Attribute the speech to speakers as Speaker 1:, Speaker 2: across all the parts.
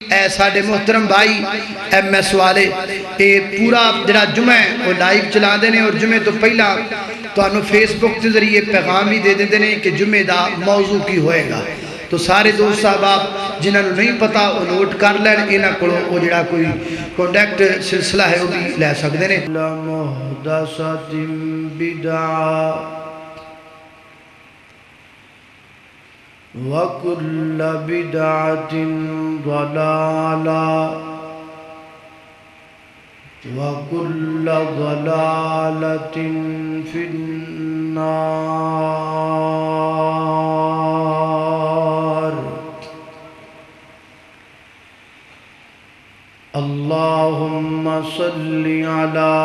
Speaker 1: اے ساڑھے محترم بھائی ایم ایس والے اے پورا جڑا جمعہ وہ لائیو چلا دینے اور جمعہ تو پہلا تو انہوں فیس بک تے ذریعے پیغام ہی دے دینے کہ جمعہ دا موضوع کی ہوئے گا تو سارے دوست صاحب جنہوں نے نہیں پتا وہ نوٹ کر لین انہاں کو وہ جڑا کوئی کونٹیکٹ سلسلہ ہے وہ بھی لے سکتے ہیں لمحدثت بدعا وَكُلَّ بِدْعَةٍ ضَلَالَةٍ وَكُلَّ ضَلَالَةٍ فِي النَّارِ اللهم صل على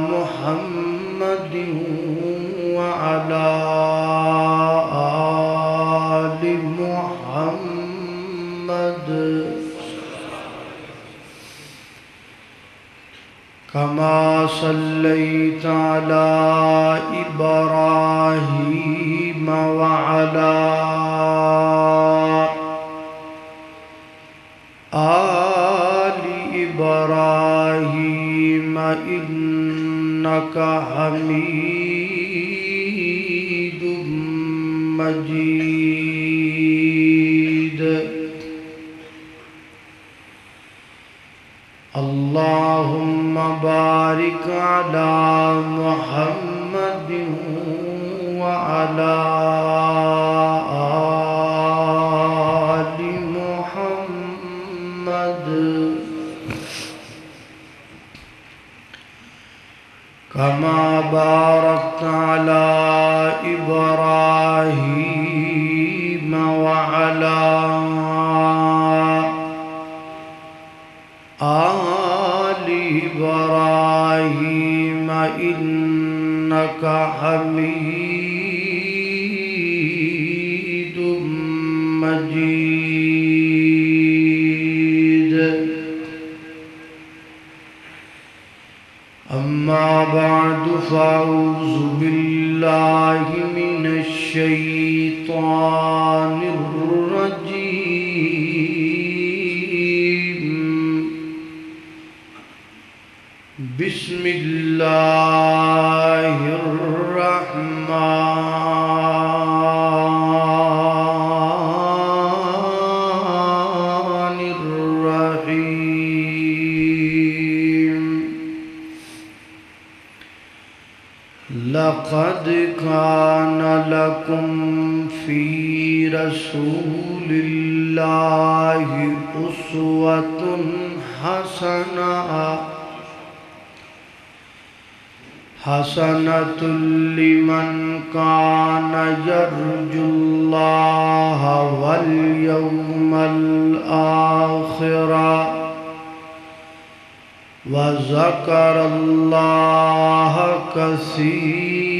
Speaker 1: محمد وعلى آل محمد كما صليت على إبراهيم وعلى آل إبراهيم إنك حميد مجيد اللهم بارك على محمد وعلى آل محمد كما باركت على إبراهيم وعلى آل إبراهيم إنك حميد مجيد أما بعد فأعوذ بالله من الشيطان الرجيم بسم الله الرحمن الرحيم لقد كان لكم في رسول الله أسوة حسنة لمن كان يرجو الله واليوم الآخر وذكر الله كثيرا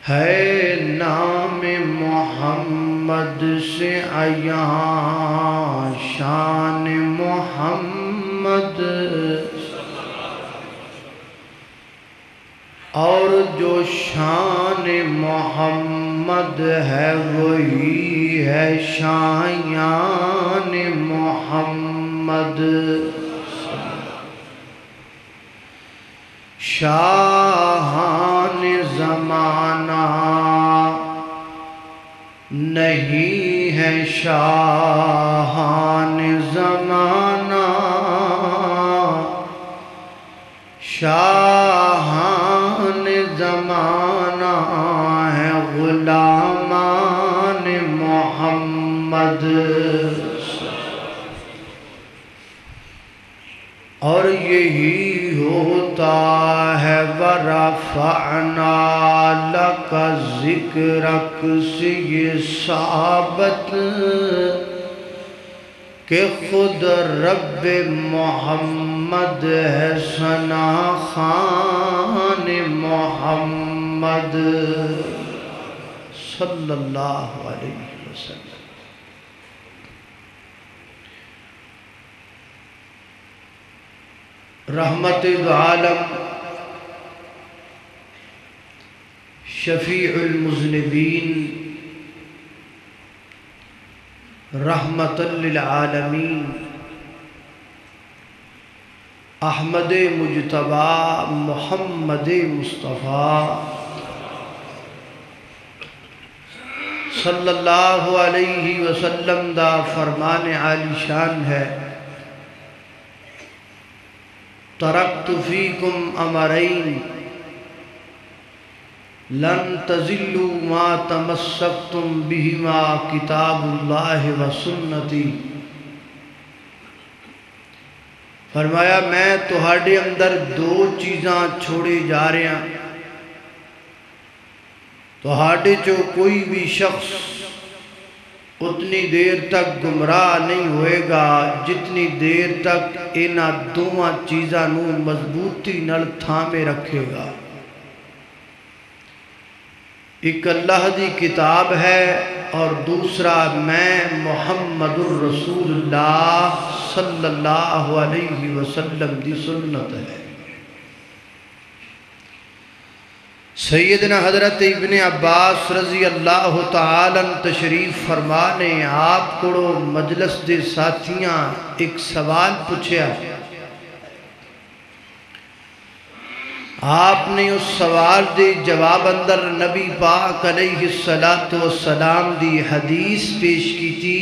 Speaker 1: ہے نام محمد سے عیاں شان محمد اور جو شان محمد ہے وہی ہے شایان محمد شاہان زمانہ نہیں ہے شاہان زمانہ شاہان زمانہ ہے غلامان محمد اور یہی ہوتا ہے ورفعنا لک ذکرک سے یہ ثابت کہ خود رب محمد ہے ثنا خوان محمد صلی اللہ علیہ وسلم. رحمت عالم شفیع المذنبین رحمت للعالمین احمد مجتبی محمد مصطفیٰ صلی اللہ علیہ وسلم دا فرمان عالی شان ہے، ترکت فیکم امرین لن تضلوا ما تمسکتم بہما کتاب اللہ و سنتی۔ فرمایا میں تہاڈے اندر دو چیزاں چھوڑے جا رہے ہیں، تہاڈے چو کوئی بھی شخص اتنی دیر تک گمراہ نہیں ہوئے گا جتنی دیر تک انہاں دوواں چیزاں نو مضبوطی نال تھامے رکھے گا۔ ایک اللہ دی کتاب ہے اور دوسرا میں محمد الرسول اللہ صلی اللہ علیہ وسلم دی سنت ہے۔ سیدنا حضرت ابن عباس رضی اللہ تعالیٰ تشریف فرمانے آپ کو مجلس دے ساتھیاں ایک سوال پوچھیا، آپ نے اس سوال دے جواب اندر نبی پاک علیہ السلام دی حدیث پیش کی تھی،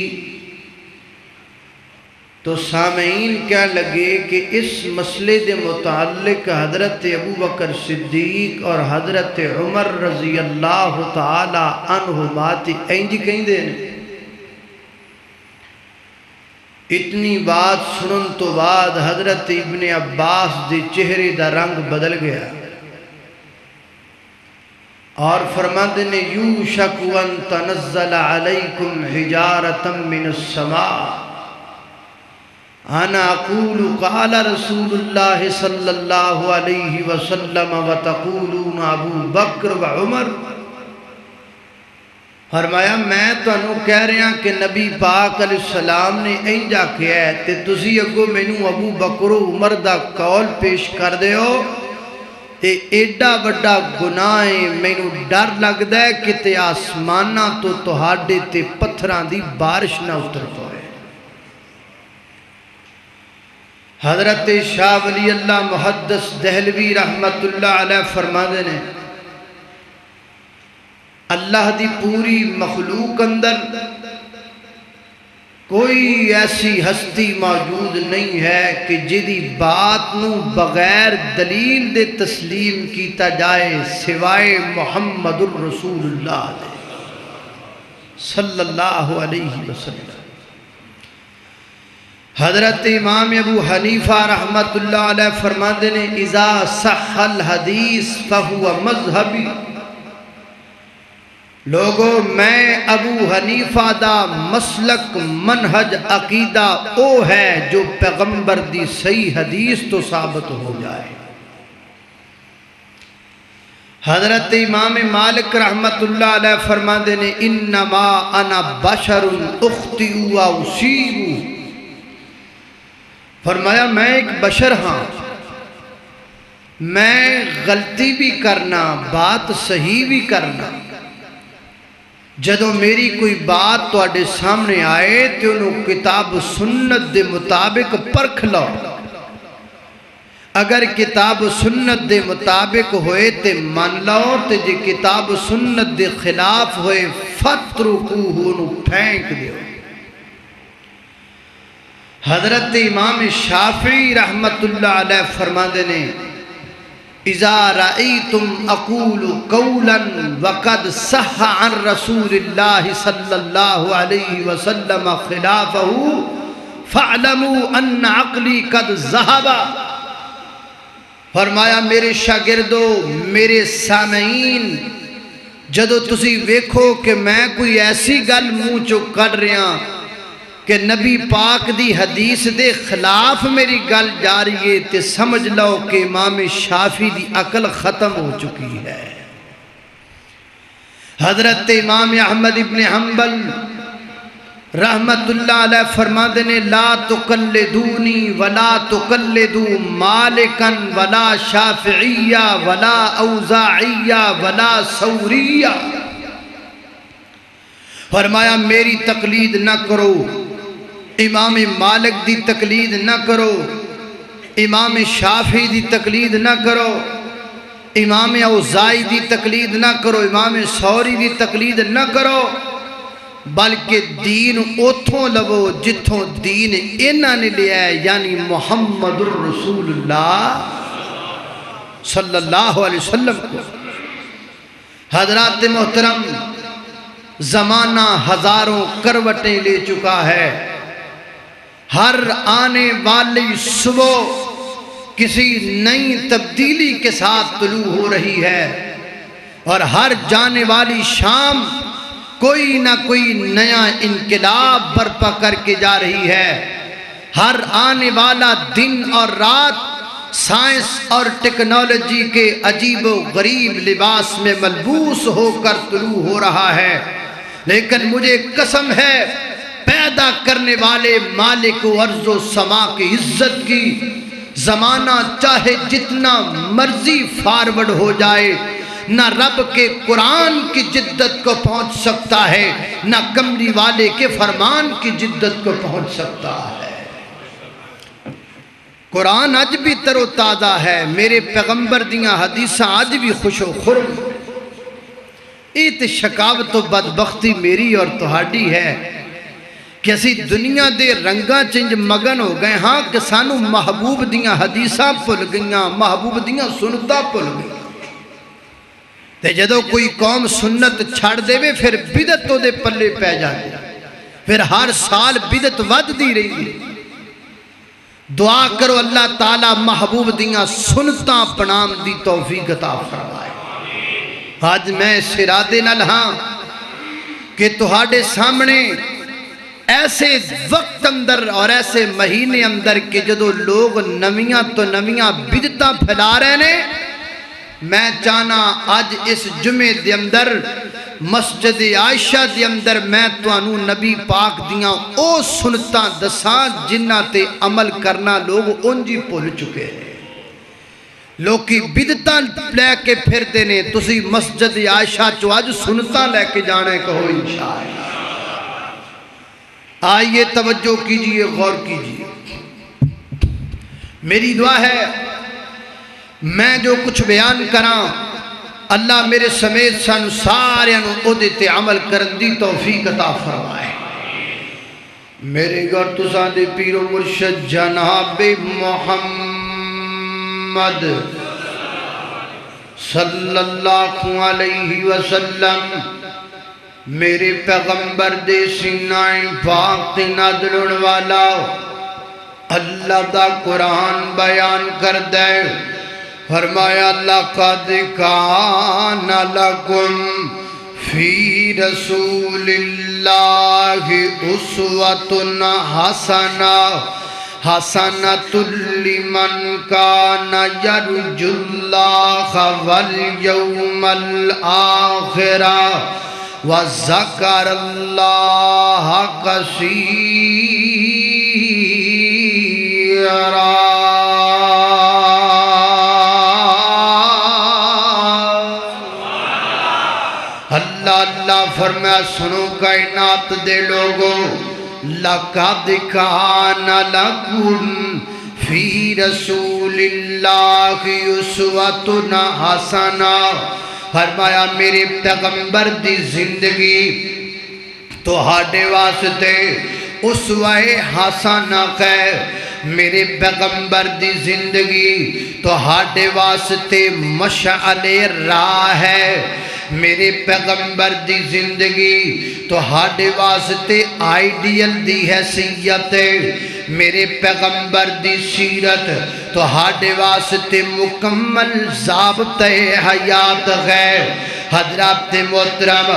Speaker 1: تو سامعین کیا لگے کہ اس مسئلے دے متعلق حضرت ابو بکر صدیق اور حضرت عمر رضی اللہ تعالی عنہما تے اینج کہیں دے نے۔ اتنی بات سنن تو بعد حضرت ابن عباس دے چہرے دا رنگ بدل گیا اور فرماتے نے یوشک ان تنزل علیکم حجارتا من السماء انا اقول قال رسول اللہ صلی اللہ علیہ وسلم وتقولون ابو بکر و عمر۔ فرمایا میں تو انہوں کہہ رہے ہیں کہ نبی پاک علیہ السلام نے اینجا کیا ہے تے تسی اگو مینوں ابو بکر و عمر دا قول پیش کر دے ہو، تے ایڈا بڑا گناہ مینوں ڈر لگدا ہے کہ تے آسماناں تو تہاڈے تے پتھراں دی بارش نہ اتر پائے۔ حضرت شاہ ولی اللہ محدث دہلوی رحمت اللہ علیہ فرماتے ہیں اللہ دی پوری مخلوق اندر کوئی ایسی ہستی موجود نہیں ہے کہ جدی بات نو بغیر دلیل دے تسلیم کیتا جائے سوائے محمد الرسول اللہ صلی اللہ علیہ وسلم۔ حضرت امام ابو حنیفہ رحمت اللہ علیہ فرماتے ہیں اذا صح الحدیث فہو مذہبی۔ لوگو میں ابو حنیفہ دا مسلک منہج عقیدہ او ہے جو پیغمبر دی صحیح حدیث تو ثابت ہو جائے۔ حضرت امام مالک رحمت اللہ علیہ فرماتے ہیں انما انا بشر اخطئ و اصیب۔ فرمایا میں ایک بشر ہاں، میں غلطی بھی کرنا بات صحیح بھی کرنا، جدوں میری کوئی بات تو اڈے سامنے آئے تو انہوں کتاب سنت دے مطابق پرکھ لو، اگر کتاب سنت دے مطابق ہوئے تے مان لو، تے جے کتاب سنت دے خلاف ہوئے فترکوہ انہوں پھینک دیو۔ حضرت امام شافعی رحمت اللہ علیہ فرماتے ہیں اذا رأیتم اقول قولا وقد صح عن رسول اللہ صلی اللہ علیہ وسلم خلافہ فاعلموا ان عقلی قد ذہب۔ فرمایا میرے شاگردو میرے سامعین جدو تسی ویکھو کہ میں کوئی ایسی گل منہ چو کر رہا کہ نبی پاک دی حدیث دے خلاف میری گل جا رہی ہے تے سمجھ لو کہ امام شافعی دی عقل ختم ہو چکی ہے۔ حضرت امام احمد ابن حنبل رحمت اللہ علیہ فرماتے نے لا تقلدونی ولا تقلدو مالکا ولا شافعیہ ولا اوزاعیہ ولا ثوریہ، فرمایا میری تقلید نہ کرو، امام مالک دی تقلید نہ کرو، امام شافعی دی تقلید نہ کرو، امام اوزاعی دی تقلید نہ کرو، امام ثوری دی تقلید نہ کرو، بلکہ دین اتھوں لو جتھوں دین انہاں نے لیا ہے، یعنی محمد الرسول اللہ صلی اللہ علیہ وسلم کو۔ حضرات محترم، زمانہ ہزاروں کروٹیں لے چکا ہے، ہر آنے والی صبح کسی نئی تبدیلی کے ساتھ طلوع ہو رہی ہے، اور ہر جانے والی شام کوئی نہ کوئی نیا انقلاب برپا کر کے جا رہی ہے۔ ہر آنے والا دن اور رات سائنس اور ٹیکنالوجی کے عجیب و غریب لباس میں ملبوس ہو کر طلوع ہو رہا ہے، لیکن مجھے قسم ہے پیدا کرنے والے مالک و ارض و سما کی عزت کی، زمانہ چاہے جتنا مرضی فارورڈ ہو جائے، نہ رب کے قرآن کی جدت کو پہنچ سکتا ہے، نہ کملی والے کے فرمان کی جدت کو پہنچ سکتا ہے۔ قرآن اج بھی تر و تازہ ہے، میرے پیغمبر دیاں حدیثاں اج بھی خوش و خرم۔ ایت شکاوت و بدبختی میری اور تہاڈی ہے کہ اسی دنیا دے رنگاں چنج مگن ہو گئے ہاں کہ سانو محبوب دیاں حدیثاں پل گئیاں، محبوب دیاں سنتاں پل گئیاں۔ تے جدو کوئی قوم سنت چھڑ دے وے پھر بدعت تو دے پلے پہ جائے، پھر ہر سال بدعت ود دی رہی۔ دعا کرو اللہ تعالیٰ محبوب دیاں سنتاں پنام دی توفیق عطا فرمائے۔ آج میں اس ارادے نال ہاں کہ تہاڈے سامنے ایسے وقت اندر اور ایسے مہینے اندر کہ جدو لوگ نویاں تو نویاں بدعتاں پھیلا رہے نے، میں چاہنا آج اس جمعے دے اندر مسجد عائشہ دے اندر میں توانو نبی پاک دیاں او سنتاں دساں جنہ تے عمل کرنا لوگ انجی پھول چکے ہیں۔ لوگ کی بدعتاں لے کے پھر دینے، تسی مسجد عائشہ چو آج سنتاں لے کے جانے کہو انشاءاللہ۔ آئیے توجہ کیجئے، غور کیجئے۔ میری دعا ہے میں جو کچھ بیان کراں اللہ میرے سمیت سانو سارے او دیتے عمل کرن دی توفیق عطا فرمائے۔ میرے گھر تساں دے پیر و مرشد جناب محمد صلی اللہ علیہ وسلم، میرے پیغمبر دے سینہ پاک تے نازلن والا اللہ دا قرآن بیان کر دے، فرمایا لَقَدْ كَانَ لَكُمْ فِي رَسُولِ اللَّهِ أُسْوَةٌ حَسَنَةٌ لِمَنْ كَانَ يَرْجُو اللَّهَ وَالْيَوْمَ الْآخِرَ وَذَكَرَ اللَّهَ كَثِيرًا۔ اللہ فرمایا سنو کائنات دے لوگوں، لَقَدْ كَانَ لَكُمْ فِي رَسُولِ اللَّهِ أُسْوَةٌ حَسَنَةٌ، فرمایا میرے پیغمبر دی زندگی تو ہاڈے واسطے اسوہ حسنہ ہے، میرے پیغمبر دی زندگی تو ہاڈے واسطے مشعل راہ ہے، میرے پیغمبر دی زندگی تو ہاڈے واسطے آئیڈیل دی حیثیت ہے، میرے پیغمبر دی سیرت تو ہاڈے واسطے مکمل ضابطۂ حیات ہے۔ حضرات محترم،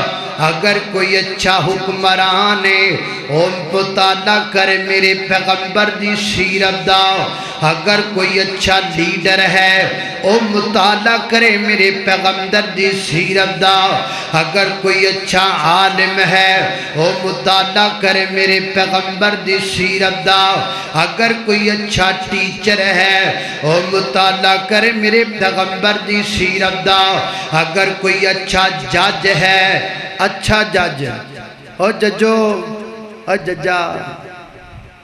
Speaker 1: اگر کوئی اچھا حکمران ہے او مطالعہ کرے میرے پیغمبر دی سیرت دا، اگر کوئی اچھا لیڈر ہے او مطالعہ کرے میرے پیغمبر دی سیرت دا، اگر کوئی اچھا عالم ہے او مطالعہ کرے میرے پیغمبر دی سیرت دا، اگر کوئی اچھا ٹیچر ہے او مطالعہ کرے میرے پیغمبر دی سیرت دا، اگر کوئی اچھا جج ہے، اچھا جج او ججو او ججا،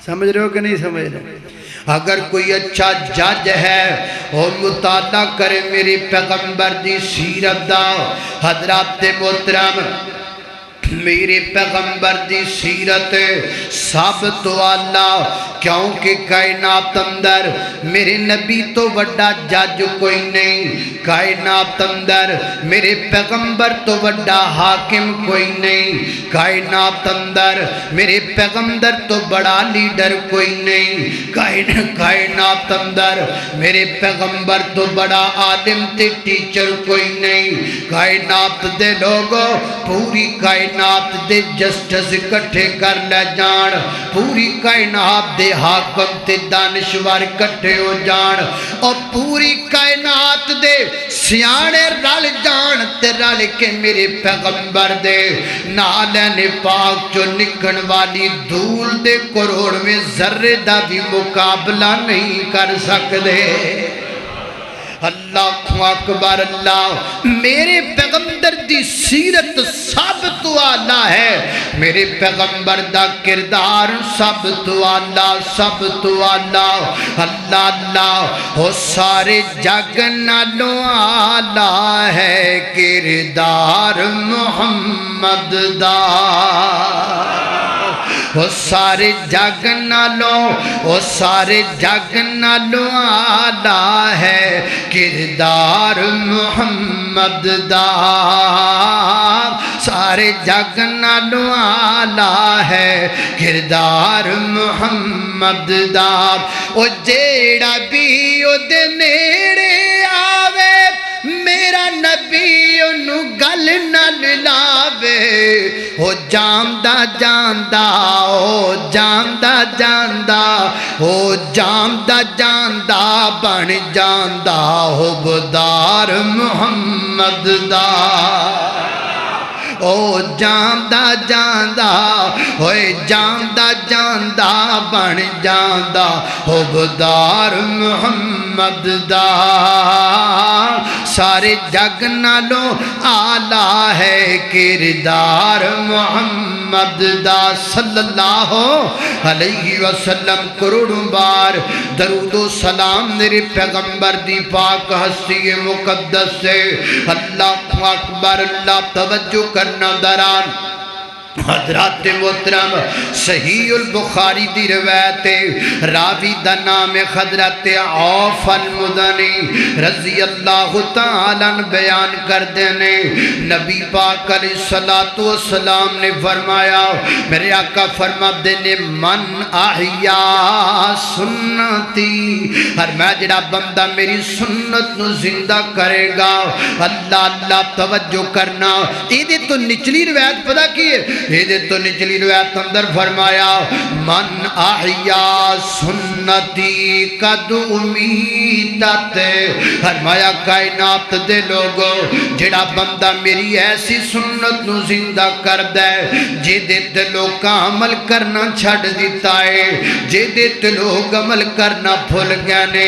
Speaker 1: سمجھ رہے ہو کہ نہیں سمجھ رہے؟ اگر کوئی اچھا جج ہے وہ مطالعہ کرے میری پیغمبر دی سیرت دا۔ حضرات محترم میرے پیغمبر دی سیرت سب تو اعلیٰ، کیونکہ کائنات اندر میرے نبی تو بڑا جج کوئی نہیں، کائنات اندر میرے پیغمبر تو بڑا حاکم کوئی نہیں، کائنات اندر میرے پیغمبر تو بڑا لیڈر کوئی نہیں، کائنات اندر میرے پیغمبر تو بڑا عالم تے ٹیچر کوئی نہیں۔ کائنات دے لوگوں پوری کائنات دے جسٹس کٹھے کر لے جان، پوری کائنات دے حاکم تے دانشور کٹھے ہو جان، اور پوری کائنات دے سیانے رل جان تے رل کے میرے پیغمبر دے نالین پاک جو نکن والی دھول دے کروڑ میں ذرے دا بھی مقابلہ نہیں کر سکتے۔ اللہ اکبر اللہ، میرے پیغمبر دی سیرت سب تو اعلیٰ ہے، میرے پیغمبر دا کردار سب تو اعلیٰ، سب تو اعلیٰ۔ اللہ اللہ وہ سارے جگ نالوں اعلیٰ ہے کردار محمد دا، وہ سارے جگ نالوں، وہ سارے جگ نالوں اعلیٰ ہے کردار محمد دا، سارے جگ نالوں اعلیٰ ہے کردار محمد دا۔ او جیڑا بھی او دے نیڑے آوے میرا نبی انہوں گل نہ لاوے، او جاندہ جاندہ، او جاندہ جاندہ، او جاندہ جاندہ بن جاندہ حبدار محمد دا، او جاندہ جاندہ، ہوئے جاندہ جاندہ بن جاندہ حبدار محمد دا، سارے جگ نالوں اعلیٰ ہے کردار محمد دا صلی اللہ علیہ وسلم۔ کروڑوں بار درود و سلام میرے پیغمبر دی پاک ہستی مقدس سے۔ اللہ اکبر اللہ، توجہ کرنا دران حضرات محترم، صحیح البخاری دی روایت راوی دا نام حضرت عوف المدنی رضی اللہ تعالیٰ بیان کر دینے، نبی پاک علیہ السلام نے فرمایا، میرے آقا فرما دینے، من احیا سنتی، ہر میں جڑا بندہ میری سنت نو زندہ کرے گا، اللہ اللہ توجہ کرنا، ایدے تو نچلی روایت پتہ کیے، ایدے تو نچلی روایت اندر فرمایا، من احیا سنتی قد امیتت، فرمایا کائنات دے لوگوں جڑا بندہ میری ایسی سنت نو زندہ کر دے جے دے تے لوگ عمل کرنا چھڑ دیتا ہے، جے دے تے لوگ عمل کرنا بھول گئے نے،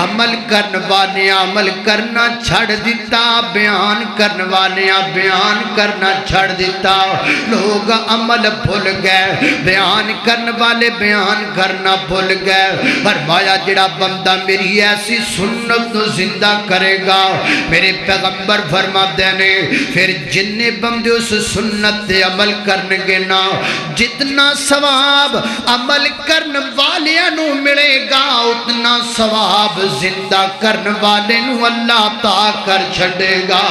Speaker 1: عمل کرن والے عمل کرنا چھڑ دیتا، بیان کرن والے بیان کرنا چھڑ دیتا، لوگ عمل بھول گئے، بیان کرن والے بیان کرنا بھول گئے۔ فرمایا جڑا بندہ میری ایسی سنت نو زندہ کرے گا، میرے پیغمبر فرما دینے، پھر جننے بندے اس سنت دے عمل کرنگے نا، جتنا ثواب عمل کرن والیاں نو ملے گا اتنا ثواب زندہ کرن والے نو اللہ عطا کر چھڑے گا۔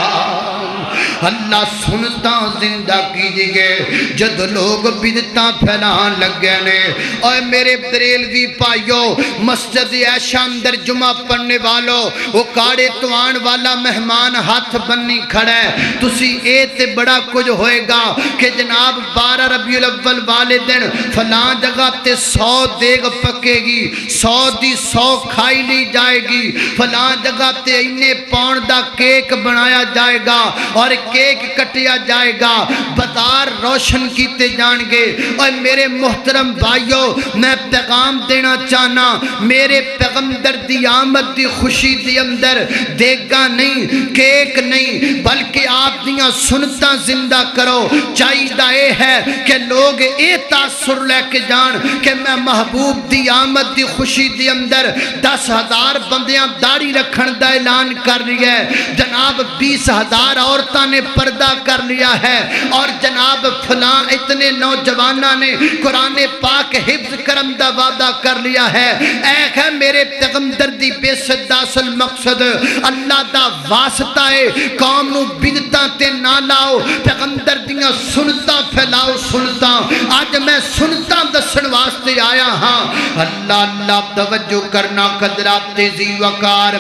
Speaker 1: اللہ سنتا زندہ کیجئے جد لوگ بدعتاں پھیلان لگے نے اور میرے بریلوی پائیو مسجد عائشہ اندر جمعہ پڑھنے والو وہ کاڑے توان والا مہمان ہاتھ بننی کھڑا ہے تسی اے تے بڑا کچھ ہوئے گا کہ جناب 12 ربیع الاول والے دن فلاں جگہ تے 100 دیگ پکے گی 100 دی 100 کھائی لی جائے گی فلاں جگہ تے انہیں پاؤنڈ دا کیک بنایا جائے گا اور کیک کٹیا جائے گا بازار روشن کیتے جان گے اور میرے محترم بھائیو میں پیغام دینا چاہنا میرے پیغمبر دی آمد دی خوشی دی اندر دیگا نہیں کیک نہیں بلکہ آپ دیاں سنتاں زندہ کرو چاہیدہ اے ہے کہ لوگ اے تاثر لے کے جان کہ میں محبوب دی آمد دی خوشی دی اندر 10,000 بندیاں داڑھی رکھن دا اعلان کر رہی ہے جناب 20,000 عورتاں نے پردہ کر لیا ہے اور جناب فلاں اتنے نوجوانہ نے قرآن پاک حفظ کرم دا وعدہ کر لیا ہے اے ہے میرے پیغمبر دی بے صداصل مقصد اللہ دا واسطہ ہے قوم نو بدعتاں تے نہ لاؤ پیغمبر دیاں سنتاں پھیلاؤ سنتاں آج میں سنتاں دسن واسطے آیا ہاں اللہ اللہ توجہ کرنا قدرات تیزی وقار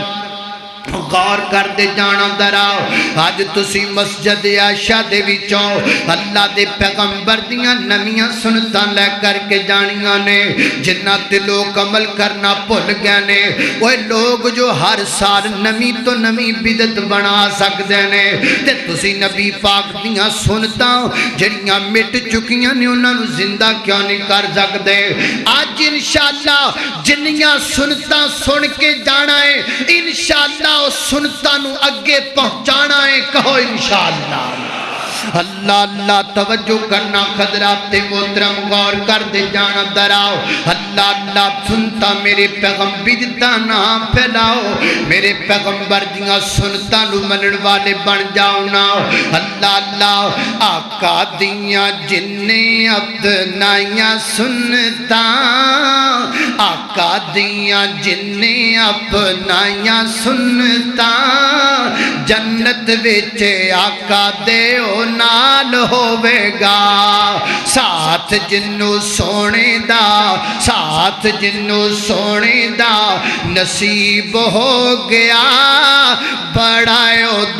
Speaker 1: غور کر دے جانا دراؤ آج تسی مسجد عائشہ دے وچوں اللہ دے پیغمبر دیاں نمیاں سنتاں لے کر کے جانیاں نے جنہ تے لوگ عمل کرنا بھول گئے نے وہ لوگ جو ہر سال نمی تو نمی بدعت بنا سکدے نے تے تسی نبی پاک دیاں سنتاں جڑیاں مٹ چکیاں نے انہاں نو زندہ کیوں نہیں کر سکدے آج انشاءاللہ جنیاں سنتاں سن کے جانا ہے انشاءاللہ سنتاں نو اگے پہنچانا ہے کہو انشاءاللہ اللہ اللہ توجہ کرنا خضرات محترم غور کر دے جانا دراؤ اللہ اللہ سنتا میرے پیغمبر بدعتاں نہ پھیلاؤ میرے پیغمبر دیاں سنتاں نو منن والے بن جاؤ نا اللہ اللہ آقا دیاں جننے اپنائیاں سنتاں آقا دیاں جننے اپنائیاں سنتاں جنت وچ آقا دے نال ہوے گا ساتھ جنو سونے دا ساتھ جنو سونے دا نصیب ہو گیا بڑا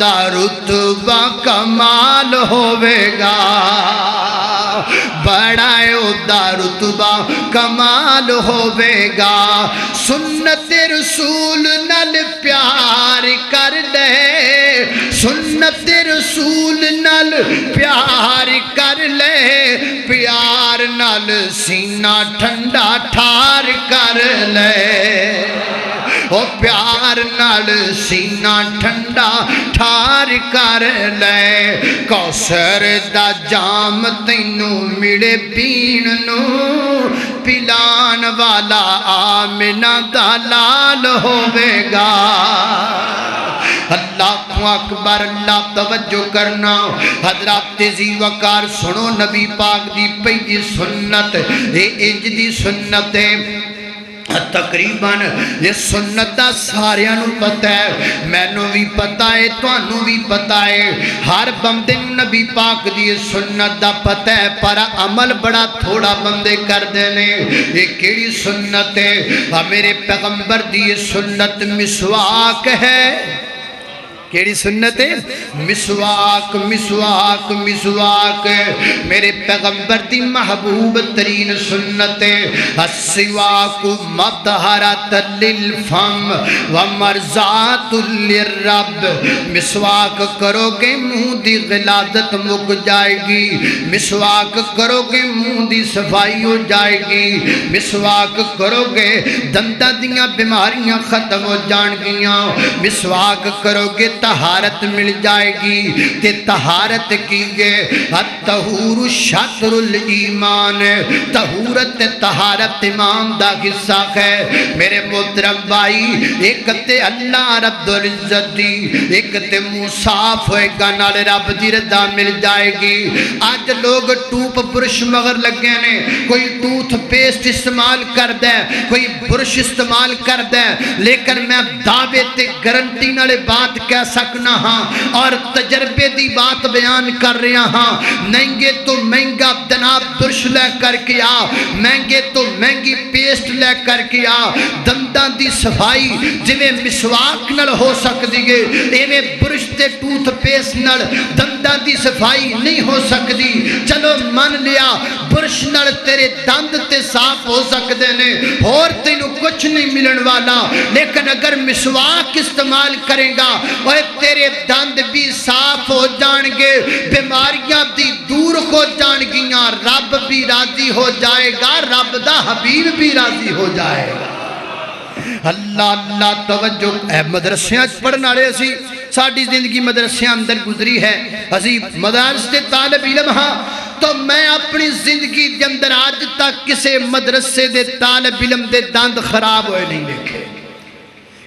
Speaker 1: دا رتبہ کمال ہوے گا بڑا دا رتبہ کمال ہوے گا سنت رسول نال پیار کر لے سنت رسول نال پیار کر لے پیار نال سینہ ٹھنڈا ٹھار کر لے او پیار نال سینہ ٹھنڈا ٹھار کر لے کوثر دا جام تینو ملے پین نو پلان والا آمنہ دا لال ہوے گا اللہ اکبر اللہ توجہ کرنا حضرات تیزی وقار سنو نبی پاک دی پہلی سنت انج دی سنت ہے تقریباً یہ سنت دا ساریاں نو پتہ ہے میں نو بھی پتہ ہے تو انو بھی پتہ ہے ہر بندے نبی پاک دی سنت دا پتہ ہے پر عمل بڑا تھوڑا بندے کر دینے یہ کیڑی سنت ہے میرے پیغمبر دی سنت مسواک ہے کیڑی سنت ہے مسواک مسواک مسواک میرے پیغمبر دی محبوب ترین سنت ہے السواک مطہرۃ للفم ومرضات للرب مسواک کرو گے منہ دی غلاظت مک جائے گی مسواک کرو گے منہ دی صفائی ہو جائے گی مسواک کرو گے دنداں دیاں بیماریاں ختم ہو جان گیاں مسواک کرو گے طہارت مل جائے گی تے طہارت کی گے الطہور شطر الایمان طہورت طہارت ایمان دا حصہ ہے میرے محترم بھائی ایک تے اللہ رب العزت دی ایک تے مصاف ہوئے گا نال رب دی رضا مل جائے گی آج لوگ ٹوپ برش مگر لگے نے کوئی ٹوتھ پیسٹ استعمال کر دے کوئی برش استعمال کر دے لیکن میں دعوے تے گارنٹی نالے بات کہہ سکنا ہاں اور تجربے دی بات بیان کر رہا ہاں. مہنگے تو مہنگا جناب برش لے کر کے آ, مہنگے تو مہنگی پیسٹ لے کر کے آ. دنداں دی صفائی جویں مسواک نال ہو سکدی ہے ایویں برش تے ٹوتھ پیسٹ نال دنداں دی صفائی نہیں ہو سکدی. چلو من لیا برش نال تیرے دند تے صاف ہو سکدے نے اور تینوں کچھ نہیں ملن والا, لیکن اگر مسواک استعمال کرے گا اور تیرے دند بھی صاف ہو جان گے, بیماریاں بھی دور ہو جان گیاں, رب بھی راضی ہو جائے گا, رب دا حبیب بھی راضی ہو جائے گا. اللہ اللہ توجہ. اے مدرسیاں پڑھنا رہے سی, ساڑھی زندگی مدرسیاں اندر گزری ہے, اسی مدارس تے طالب علم ہاں, تو میں اپنی زندگی کے اندر آج تک کسے مدرسے دے طالب علم دے دند خراب ہوئے نہیں دیکھے,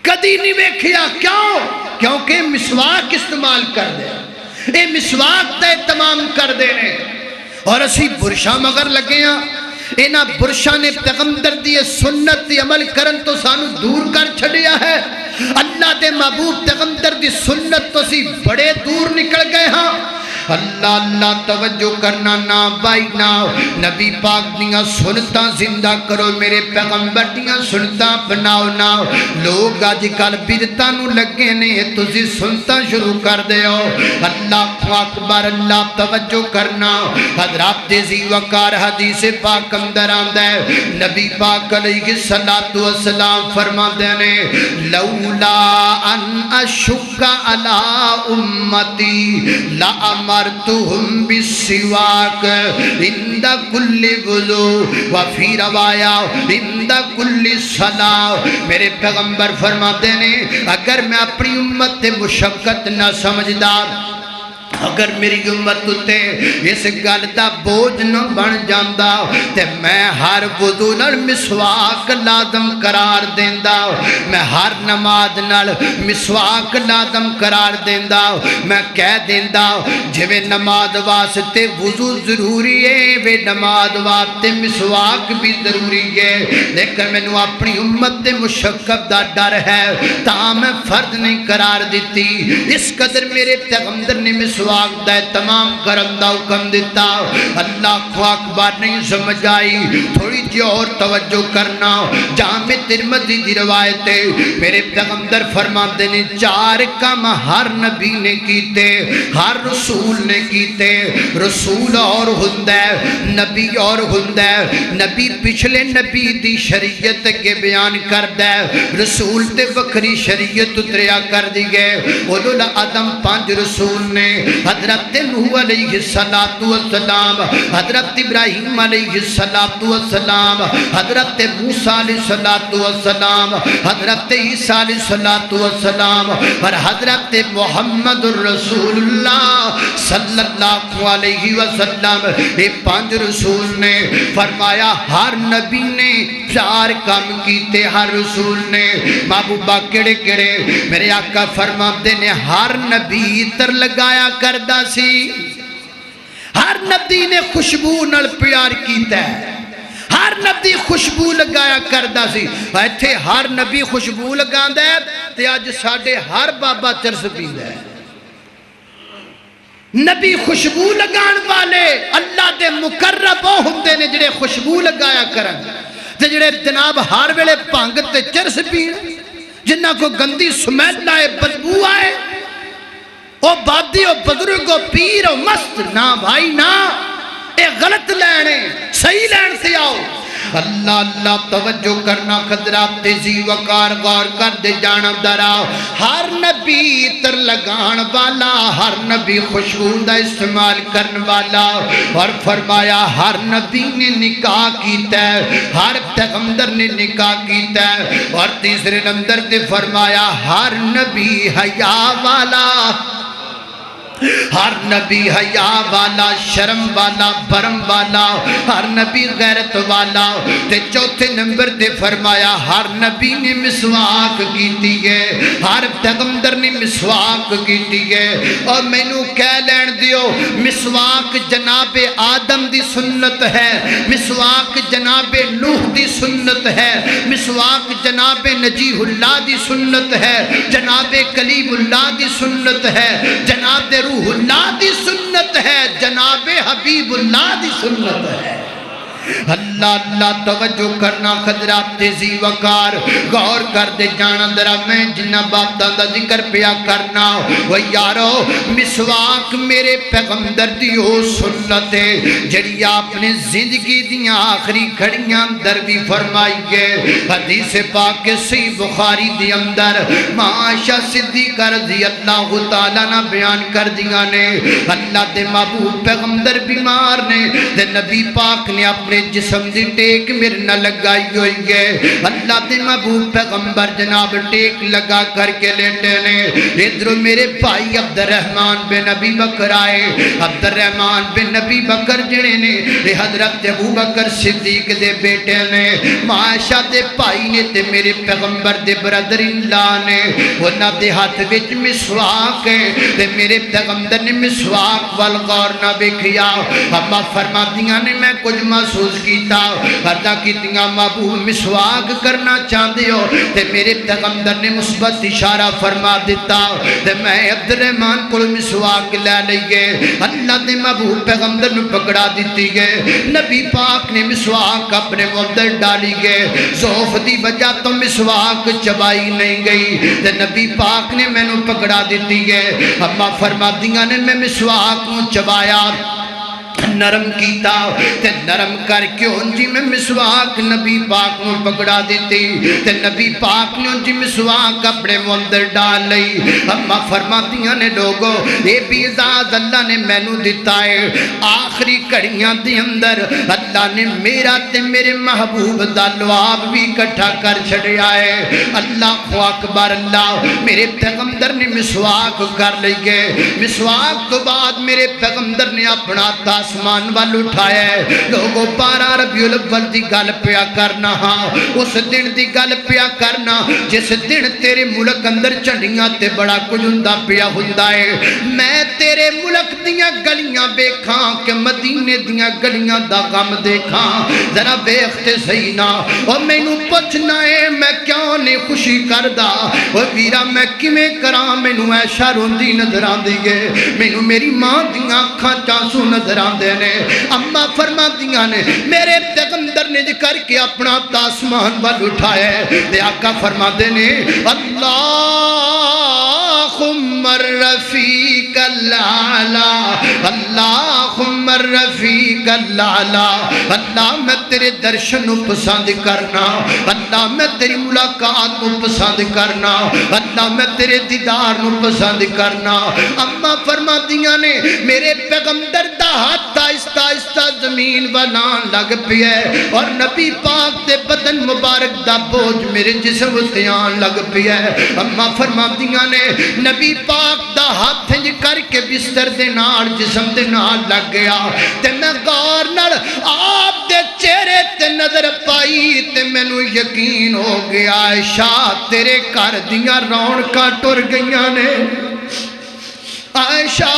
Speaker 1: کدی نہیں دیکھیا. کیوں؟ کیونکہ مسواک استعمال کر دے, اے مسواک تے تمام کر دے نے. اور اسی برشاں مگر لگے ہیں, اینا برشاں نے پیغمبر دی سنت دی عمل کرن تو سانو دور کر چھڑیا ہے. اللہ دے محبوب پیغمبر دی سنت تو سی بڑے دور نکل گئے ہاں. اللہ اللہ توجہ کرنا نا بائی نا, نبی پاک دیاں سنتاں زندہ کرو, میرے پیغمبر دیاں سنتاں بناؤ نا. لوگ آج کل بدعتاں نو لگے نے, تسی سنتاں شروع کر دے ہو. اللہ اکبر, اللہ توجہ کرنا. حضرات دیزی وقار حدیث پاک اندر آندہ ہے, نبی پاک علیہ السلام فرما دینے, لولا ان اشک علی امتی لأمرتهم بالسواک عند کل وضو وفی روایا عند کل صلاة. میرے پیغمبر فرما دینے, اگر میں اپنی امت مشقت نہ سمجھدار, اگر میری امت تے اس گل دا بوجھ نہ بن جاندا تے میں ہر وضو نال مسواک لازم قرار دیندا, میں ہر نماز نال مسواک لازم قرار دیندا. میں کہہ دیندا جویں نماز واسطے وضو ضروری ہے وے نماز واسطے مسواک بھی ضروری ہے, لیکن مینوں اپنی امت تے مشقت دا ڈر ہے تا میں فرض نہیں قرار دیتی. اس قدر میرے پیغمبر نے مسواک دا تمام کرم دا حکم دیتا. اللہ کو اکبر نہیں سمجھ آئی, تھوڑی جی اور توجہ کرنا. جامع ترمذی دی روایت ہے, میرے پیغمبر فرماتے نے 4 کام ہر نبی نے کیتے, ہر رسول نے کیتے. رسول اور ہندہ نبی اور ہندہ, نبی پچھلے نبی دی شریعت کے بیان کردہ, رسول تے وکری شریعت اتریا کر دی گئے. اولو العزم 5 رسول نے, حضرت نوح علیہ السلام, حضرت ابراہیم علیہ السلام, حضرت موسیٰ علیہ السلام, حضرت عیسیٰ علیہ السلام, اور حضرت محمد الرسول اللہ صلی اللہ علیہ وسلم. یہ 5 رسول نے فرمایا ہر نبی نے 4 کام کیتے, ہر رسول نے. محبوبہ کڑے کڑے, میرے آقا فرماتے نے ہر نبی عطر لگایا کردہ سی, ہر نبی نے خوشبو نال پیار کیتا ہے, ہر نبی خوشبو لگایا کردہ سی. ایتھے ہر نبی خوشبو لگاندہ ہے تے آج ساڑھے ہر بابا چرس پیندہ ہے. نبی خوشبو لگان والے اللہ دے مقرب ہوندے نے جڑے خوشبو لگایا کرن, تے جڑے جناب ہر ویلے بھنگ تے چرس پین, جنہ کو گندی سمیل آئے بدبو آئے, او بادی او بزرگ او پیر او مست, نا بھائی نا, اے غلط لینے صحیح لین سے آؤ. اللہ اللہ توجہ کرنا. خضرات تیزی وقار غور کر دے جانا دراؤ. ہر نبی عطر لگان والا, ہر نبی خوشبو دا استعمال کرن والا, اور فرمایا ہر نبی نے نکاح کیتا ہے, ہر پیغمبر نے نکاح کیتا ہے. اور تیسرے نمبر تے فرمایا ہر نبی حیا والا, ہر نبی حیا والا، شرم والا، برم والا، ہر نبی غیرت والا۔ تے چوتھے نمبر تے فرمایا ہر نبی نے مسواک کیتی ہے، ہر پیغمبر نے مسواک کیتی ہے۔ اور مینوں کہہ لین دیو مسواک جناب آدم دی سنت ہے، مسواک جناب نوح دی سنت ہے، مسواک جناب نجیح اللہ دی سنت ہے، جناب کلیم اللہ دی سنت ہے، جناب روح اللہ دی سنت ہے، جناب حبیب اللہ دی سنت ہے۔ اللہ اللہ توجہ کرنا، خضرات تیزی وقار غور کر دے جانا درہ میں جنہ بابدہ دا ذکر پیا کرنا۔ وہ یارو مسواک میرے پیغمبر دیو سنت ہے جڑی آپ نے زندگی دیاں آخری گھڑیاں اندر بھی فرمائی گئے۔ حدیث پاک صحیح بخاری دی اندر معاشہ صدیقہ رضی اللہ تعالیٰ نہ بیان کر دیا نے اللہ دے محبوب پیغمبر بیمار نے دے نبی پاک نے اپنے جسم دی ٹیک میرے نہ لگائی ہوئی ہے۔ اللہ دے محبوب پیغمبر جناب ٹیک لگا کر کے لیٹے نے۔ ادھر میرے بھائی عبد الرحمن بن ابی بکر آئے۔ عبد الرحمن بن ابی بکر جنے نے یہ حضرت ابو بکر صدیق دے بیٹے نے، معاشہ دے بھائی نے تے میرے پیغمبر دے برادر اللہ نے۔ انہاں دے ہاتھ وچ مسواک ہے تے میرے پیغمبر نے مسواک وال غور نہ دیکھیا۔ اما فرماندیاں نے میں کچھ محسوس کیتا، عرضہ کیتیاں محبوب مسواک کرنا چاہتے ہو تے میرے پیغمبر نے مثبت اشارہ فرما دیتا تے میں عبد الرحمن کو مسواک لے لئیے۔ اللہ دے محبوب پیغمبر نے پکڑا دیتی گئے، نبی پاک نے مسواک اپنے مندر ڈالی گئے، ضعف دی وجہ تو مسواک چبائی نہیں گئی تے نبی پاک نے میں نے پکڑا دیتی گئے۔ اما فرما دیا نے میں مسواک چبایا، نرم کیتا تے نرم کر کے انجی میں مسواک نبی پاک نے پکڑا دیتی تے نبی پاک نے انجی مسواک اپنے مندر ڈال لئی۔ اما فرماتیاں نے لوگوں اے بھی اعزاز اللہ نے میں نے دیتا ہے۔ آخری کڑیاں دی اندر اللہ نے میرا تے میرے محبوب دا لعاب بھی کٹھا کر چھڑیا ہے۔ اللہ اکبر اللہ، میرے پیغمبر نے مسواک کر لئیے۔ مسواک تو بعد میرے پیغمبر نے اپنا آسمان وال اٹھایا ہے۔ لوگوں 12 ربیع الاول دی گل پیا کرنا، ہاں اس دن دی گل پیا کرنا جس دن تیرے ملک اندر چڑھیاں تے بڑا کچھ ہوندا پیا ہوندا ہے۔ میں تیرے ملک دیاں گلیاں دیکھاں کہ مدینے دیاں گلیاں دا غم دیکھاں، ذرا ویکھتے صحیح نا او مینوں پوچھنا ہے میں کیوں نہیں خوشی کردا، او ویرا میں کیویں کراں، مینوں ایشا روندی نظر آندی ہے، مینوں میری ماں دیاں اکھاں چانسو نظر آندے نے۔ اما فرما دیا نے میرے پیغمبر نے کر کے اپنا آسمان وال اٹھایا ہے تے آقا فرما دے نے اللہم الرفیق الاعلی، اللہم الرفیق الاعلی۔ اللہ میں تیرے درشن پسند کرنا، اللہ میں تیری ملاقات پسند کرنا، اللہ میں تیرے دیدار پسند کرنا۔ اما فرما دیا نے میرے پیغمبر دا ہاتھ آہستہ آہستہ زمین والان لگ پیا ہے اور نبی پاک دے بدن مبارک دا بوجھ میرے جسم تے آن لگ پیا ہے۔ اما فرماندیاں نے نبی پاک دا ہاتھ انج کر کے بستر دے نال جسم دے نال لگ گیا تے میں غور نال آپ دے چہرے تے نظر پائی تے مینوں یقین ہو گیا عائشہ تیرے گھر دیاں رونقاں ٹر گئیاں نے، عائشہ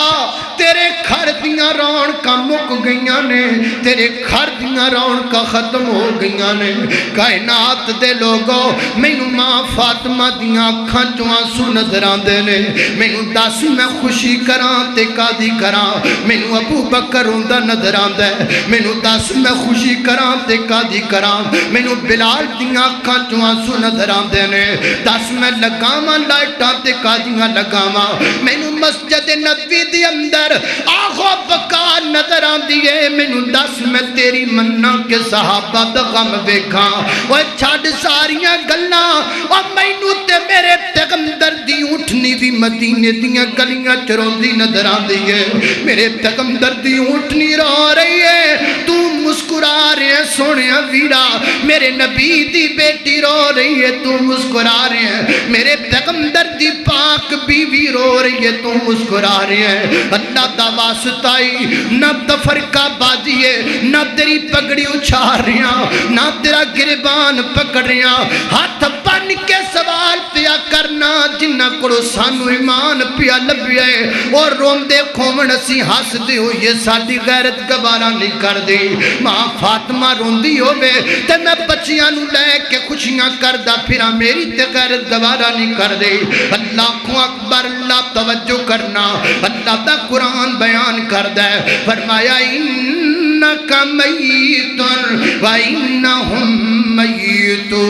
Speaker 1: تیرے گھر دیاں رونقاں مک گئیاں نے، تیرے گھر دیاں رونقاں ختم ہو گئیاں نے۔ کائنات دے لوگوں مینوں ماں فاطمہ دیاں اکھاں چوں آنسو نظر آندے نے، مینوں دس میں خوشی کراں تے کادی کراں، مینوں ابو بکر ہوندا نظر آندا ہے، مینوں دس میں خوشی کراں تے کادی کراں، مینوں بلال دیاں اکھاں چوں آنسو نظر آندے نے، دس میں لگاواں لائٹاں تے کادیاں لگاواں، مینوں مسجد نبی دی اندر آخو بکا نظر آن دیئے، مینوں دس میں تیری مننا کے صحابہ دا غم دیکھاں، وہ چھاڑ ساریاں گلاں اور مینوں تے میرے پیغمبر دی اٹھنی بھی مدینے دیاں گلیاں چرون دی نظر آن دیئے، میرے پیغمبر دی اٹھنی رو رہی ہے، تو مسکرا رہے ہیں سونے ویرا، میرے نبی دی بیٹی رو رہی ہے تو مسکرا رہے ہیں، میرے پیغمبر دی دی پاک بیوی رو رہی ہے تو مسکرا رہے ہیں اللہ دا واسطہ ہی نہ تفرقہ بازی ہے نہ تیری پگڑی اچھار رہی ہیں نہ تیرا گربان پکڑ رہی ہیں ہاتھ بن کے سوال پیا کرنا جنہ کڑو سانو ایمان پیا لبیا ہے اور روم دے کھومن اسی ہس دے ہو یہ ساڑی غیرت گبارہ نہیں کر دے ماں فاطمہ روندی ہو بے تے میں بچیاں نو لے کے خوشیاں کردہ پھرا میری تے غیرت گبارہ نہیں کر دے اللہ کو اکبر اللہ توجہ کرنا اللہ دا قرآن بیان کردہ فرمایا انکا میتن و انہم میتون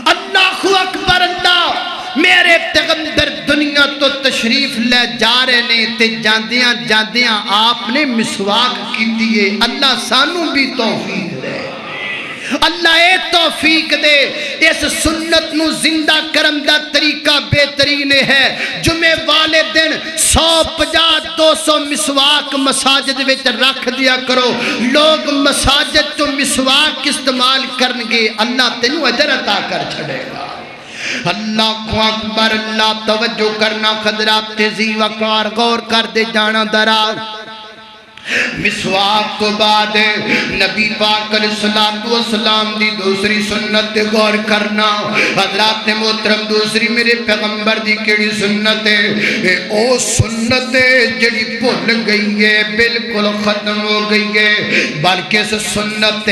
Speaker 1: اللہ اکبر اللہ میرے پیغمبر دنیا تو تشریف لے جا رہے نے تے جاندیاں جاندیاں آپ نے مسواک کی دیئے اللہ سانو بھی توفیق دے اللہ اے توفیق دے اس سنت نو زندہ کرم دا طریقہ بہترین ہے جمعے والے دن 150-200 مسواک مساجد وچ رکھ دیا کرو لوگ مساجد تو مسواک استعمال کرنگے اللہ تینوں اجر عطا کر چھڑے گا اللہ کو اکبر اللہ توجہ کرنا خضرات تیزی وقار غور کر دے جانا درار مسواک تو بعد نبی پاک علیہ السلام دی دوسری سنت غور کرنا حضرات محترم دوسری میرے پیغمبر دی کیڑی سنت ہے او سنت جڑی بھول گئی ہے بالکل ختم ہو گئی ہے بلکہ اس سنت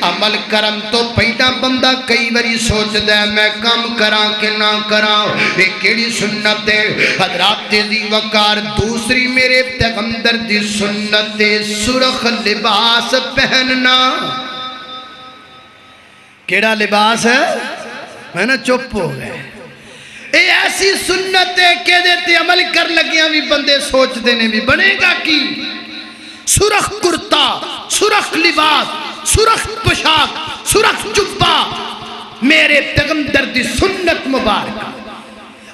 Speaker 1: عمل کرم تو پہلا بندہ کئی باری سوچدا ہے میں کم کراں کہ نہ کراں یہ کیڑی سنت ہے حضرات دی وقار دوسری میرے پیغمبر دی سنت سرخ لباس پہننا کیڑا لباس ہے میں نا چپ ہو گئے اے ایسی سنت ہے کہ دیتے عمل کر لگیاں بھی بندے سوچ دینے بھی بنے گا کی سرخ کرتا سرخ لباس سرخ پوشاک سرخ جبہ میرے پیغمبر دی سنت مبارکہ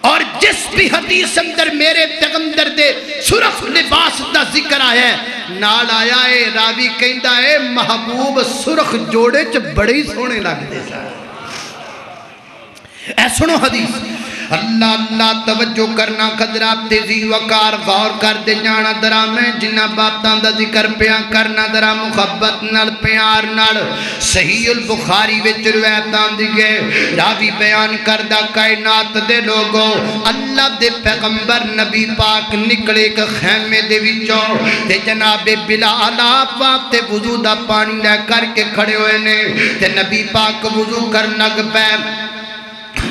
Speaker 1: اور جس بھی حدیث اندر میرے پیغمبر دے سرخ لباس دا ذکر آیا ہے نال آیا ہے راوی کہندہ ہے محبوب سرخ جوڑے چ بڑے ہی سونے لگ دے سا اے سنو حدیث اللہ اللہ توجہ کرنا خضرات تیزی وقار غور کر دے جانا درا میں جنہ باتاں دا ذکر پیا کرنا درا محبت نال پیار نال صحیح البخاری وچ روایتاں دی گئے راوی بیان کردہ کائنات دے لوگوں اللہ دے پیغمبر نبی پاک نکلے کہ خیمے دے وچوں تے جناب بلال آپ تے وضو دا پانی لے کر کے کھڑے ہوئے نے تے نبی پاک وضو کرنا پہ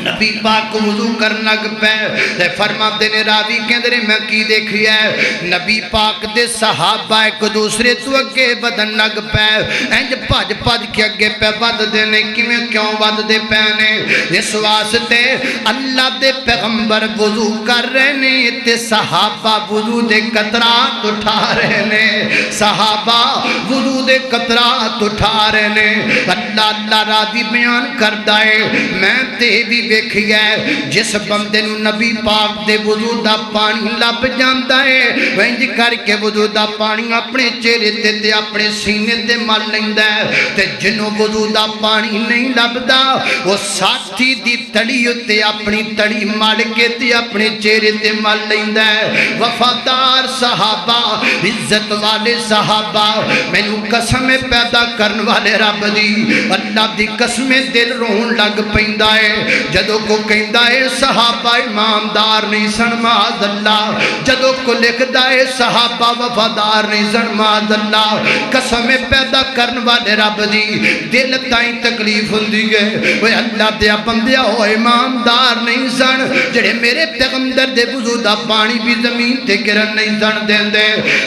Speaker 1: نبی پاک وضو کرنا پہ فرما دینے راوی کہندرے میں کی دیکھی ہے نبی پاک دے صحابہ ایک دوسرے تو اگے بدن لگ پہ انج پاج پاج کے اگے پہ بد دینے کیوں ود دے پہنے اس واسطے اللہ دے پیغمبر وضو کر رہے نے تے صحابہ وضو دے قطرات اٹھا رہے نے صحابہ وضو دے قطرات اٹھا رہے نے اللہ راوی بیان کردہ ہے میں تے بھی ویکھی ہے جس بندے نو نبی پاک دے وضو دا پانی لب جاندا ہے وینج کر کے وضو دا پانی اپنے چہرے تے تے اپنے سینے تے مل لیندا ہے تے جنوں وضو دا پانی نہیں لبدا وہ ساتھی دی تڑی تے اپنی تڑی مل کے تے اپنے چہرے تے مل لیندا ہے وفادار صحابہ عزت والے صحابہ مینوں قسم پیدا کرن والے رب دی اللہ دی قسم دل رون لگ پیندا ہے جدو کو کہندہ ہے صحابہ امامدار نہیں سن معاذ اللہ جدو کو لکھدہ ہے صحابہ وفادار نہیں سن معاذ اللہ قسم پیدا کرن والے رب دی دل تائیں تکلیف ہوندی ہے وہ اللہ دیا بندیا ہو امامدار نہیں سن جڑے میرے پیغمبر دے وضو دا پانی بھی زمین تے گرن نہیں سن دین دے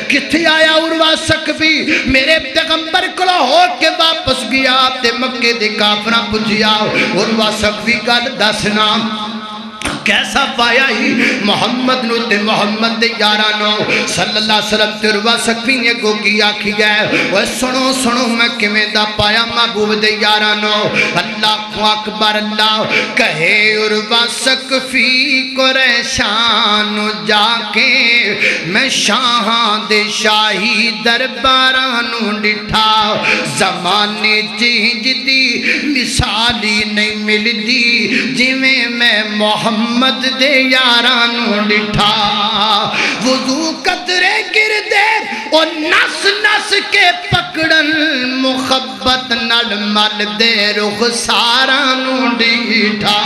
Speaker 1: کتھی آیا عروہ سقفی میرے پیغمبر کلو ہو کے واپس گیا تے مکے دے کافرہ پجھیا عروہ سقفی گل دسنا کیسا پایا ہی محمد نو تے محمد دے یارانو صلی اللہ علیہ وسلم تے عروہ ثقفی نے کو کیا کیا ہے وہ سنو سنو میں کمیں دا پایا محبوب دے یارانو اللہ کو اکبر اللہ کہے عروہ ثقفی قریشان جا کے میں شاہاں دے شاہی دربارانو ڈٹھا زمانے چینج دی مثالی نہیں مل دی جویں میں محمد دے یارانو ڈٹھا وضو قطرے گر دے اور نس نس کے پکڑن محبت نل مل دے رخ سارانو ڈٹھا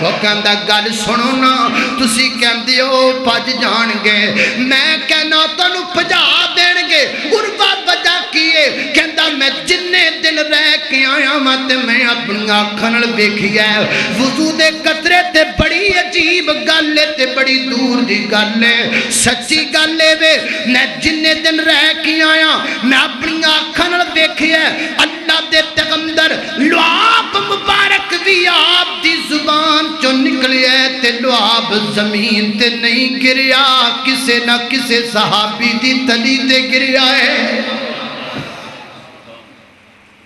Speaker 1: وہ کہندہ گل سنو نا تسی کہندے ہو پج جان گے میں کہنا تنو پجا دین گے عروہ وجہ کیے کہندہ میں جننے دن رہ کے آیا ماتے میں اپنی آنکھنل بیکھیا ہے وضو دے قطرے تے بڑی عجیب گالے تے بڑی دور دی گالے سچی گالے وے میں جننے دن رہ کے آیا میں اپنی آنکھنل بیکھیا ہے اللہ دے پیغمبر لعاب مبارک بھی آپ دی زبان چو نکلے تے لعاب زمین تے نہیں گریا کسے نہ کسے صحابی دی تلی تے گریا ہے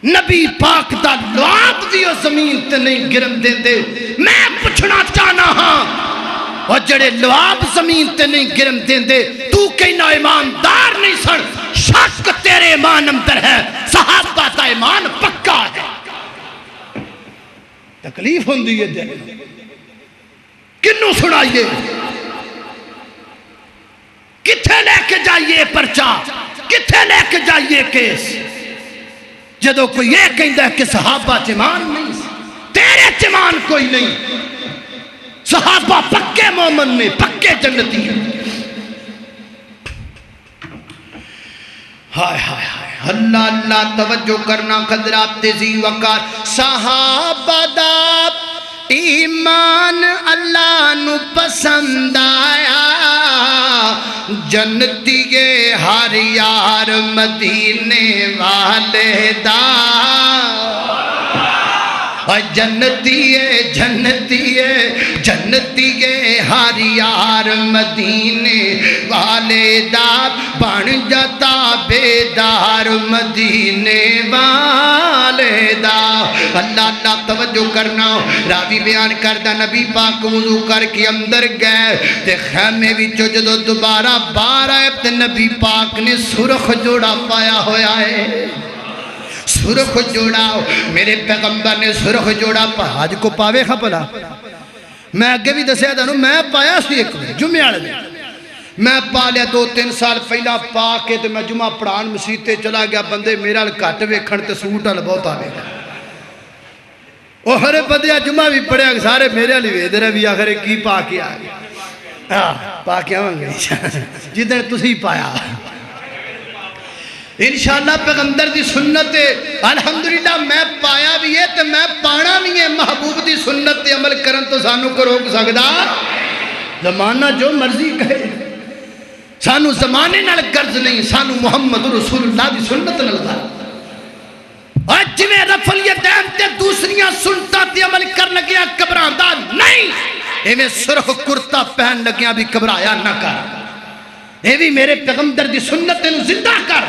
Speaker 1: نبی پاک دا لعاب دیو زمین تے نہیں گرم دے دے میں پوچھنا چاہنا ہاں اور جڑے لعاب زمین تے نہیں گرم دے دے تو کہنا ایماندار نہیں سن شک تیرے ایمان اندر ہے صحابہ دا ایمان پکا ہے تکلیف ہوندی ہے دے کنوں سنائیے کتھے لے کے جائیے پرچا کتھے لے کے جائیے کیس جدو کوئی یہ کہندہ ہے کہ صحابہ ایمان نہیں تیرے ایمان کوئی نہیں صحابہ پکے مومن میں پکے جنتی ہیں ہائے ہائے ہائے اللہ اللہ توجہ کرنا قدرات تیزی وقار صحابہ دا ایمان اللہ نو پسند آیا جنتی کے ہر یار مدینے والے دا جنتی ہے جنتی ہے جنتی ہے ہر یار مدینے والے دا بن جاتا بیدار مدینے والے دا اللہ اللہ توجہ کرنا راوی بیان کردہ نبی پاک وضو کر کے اندر گئے تے خیمے وچوں جدو دوبارہ باہر آئے تے نبی پاک نے سرخ جوڑا پایا ہویا ہے سرخ جوڑا میرے پیغمبر نے سرخ جوڑا آج کو پاوے کھا پلا میں اگے بھی دسیا دانوں میں پایا سی ایک جمعہ آلے دے میں پا لیا 2-3 سال پہلا پا کے تو میں جمعہ پڑھان مسیطے چلا گیا بندے میرا کٹ ویکھن تے سوٹ آل بہت آوے گا وہ ہر بندیا جمعہ بھی پڑھیا سارے میرے علی وے دے رہے بھی آخر کی پا کے آگیا پا کے آویں گے جدھر تسی پایا انشاءاللہ پیغمبر دی سنت الحمدللہ میں پایا بھی ہے تو میں پانا بھی ہے محبوب دی سنت تے عمل کرن تو سانو کو روک سکدا زمانہ جو مرضی کہے سانو زمانے نال غرض نہیں سانو محمد رسول اللہ دی سنت نال غرض اور جویں رفع الیدین تے دوسریاں سنتاں تے عمل کر لگیا گھبراندا نہیں ایویں سرخ کرتا پہن لگیا بھی گھبرایا نہ کر اے بھی میرے پیغمبر دی سنت نو زندہ کر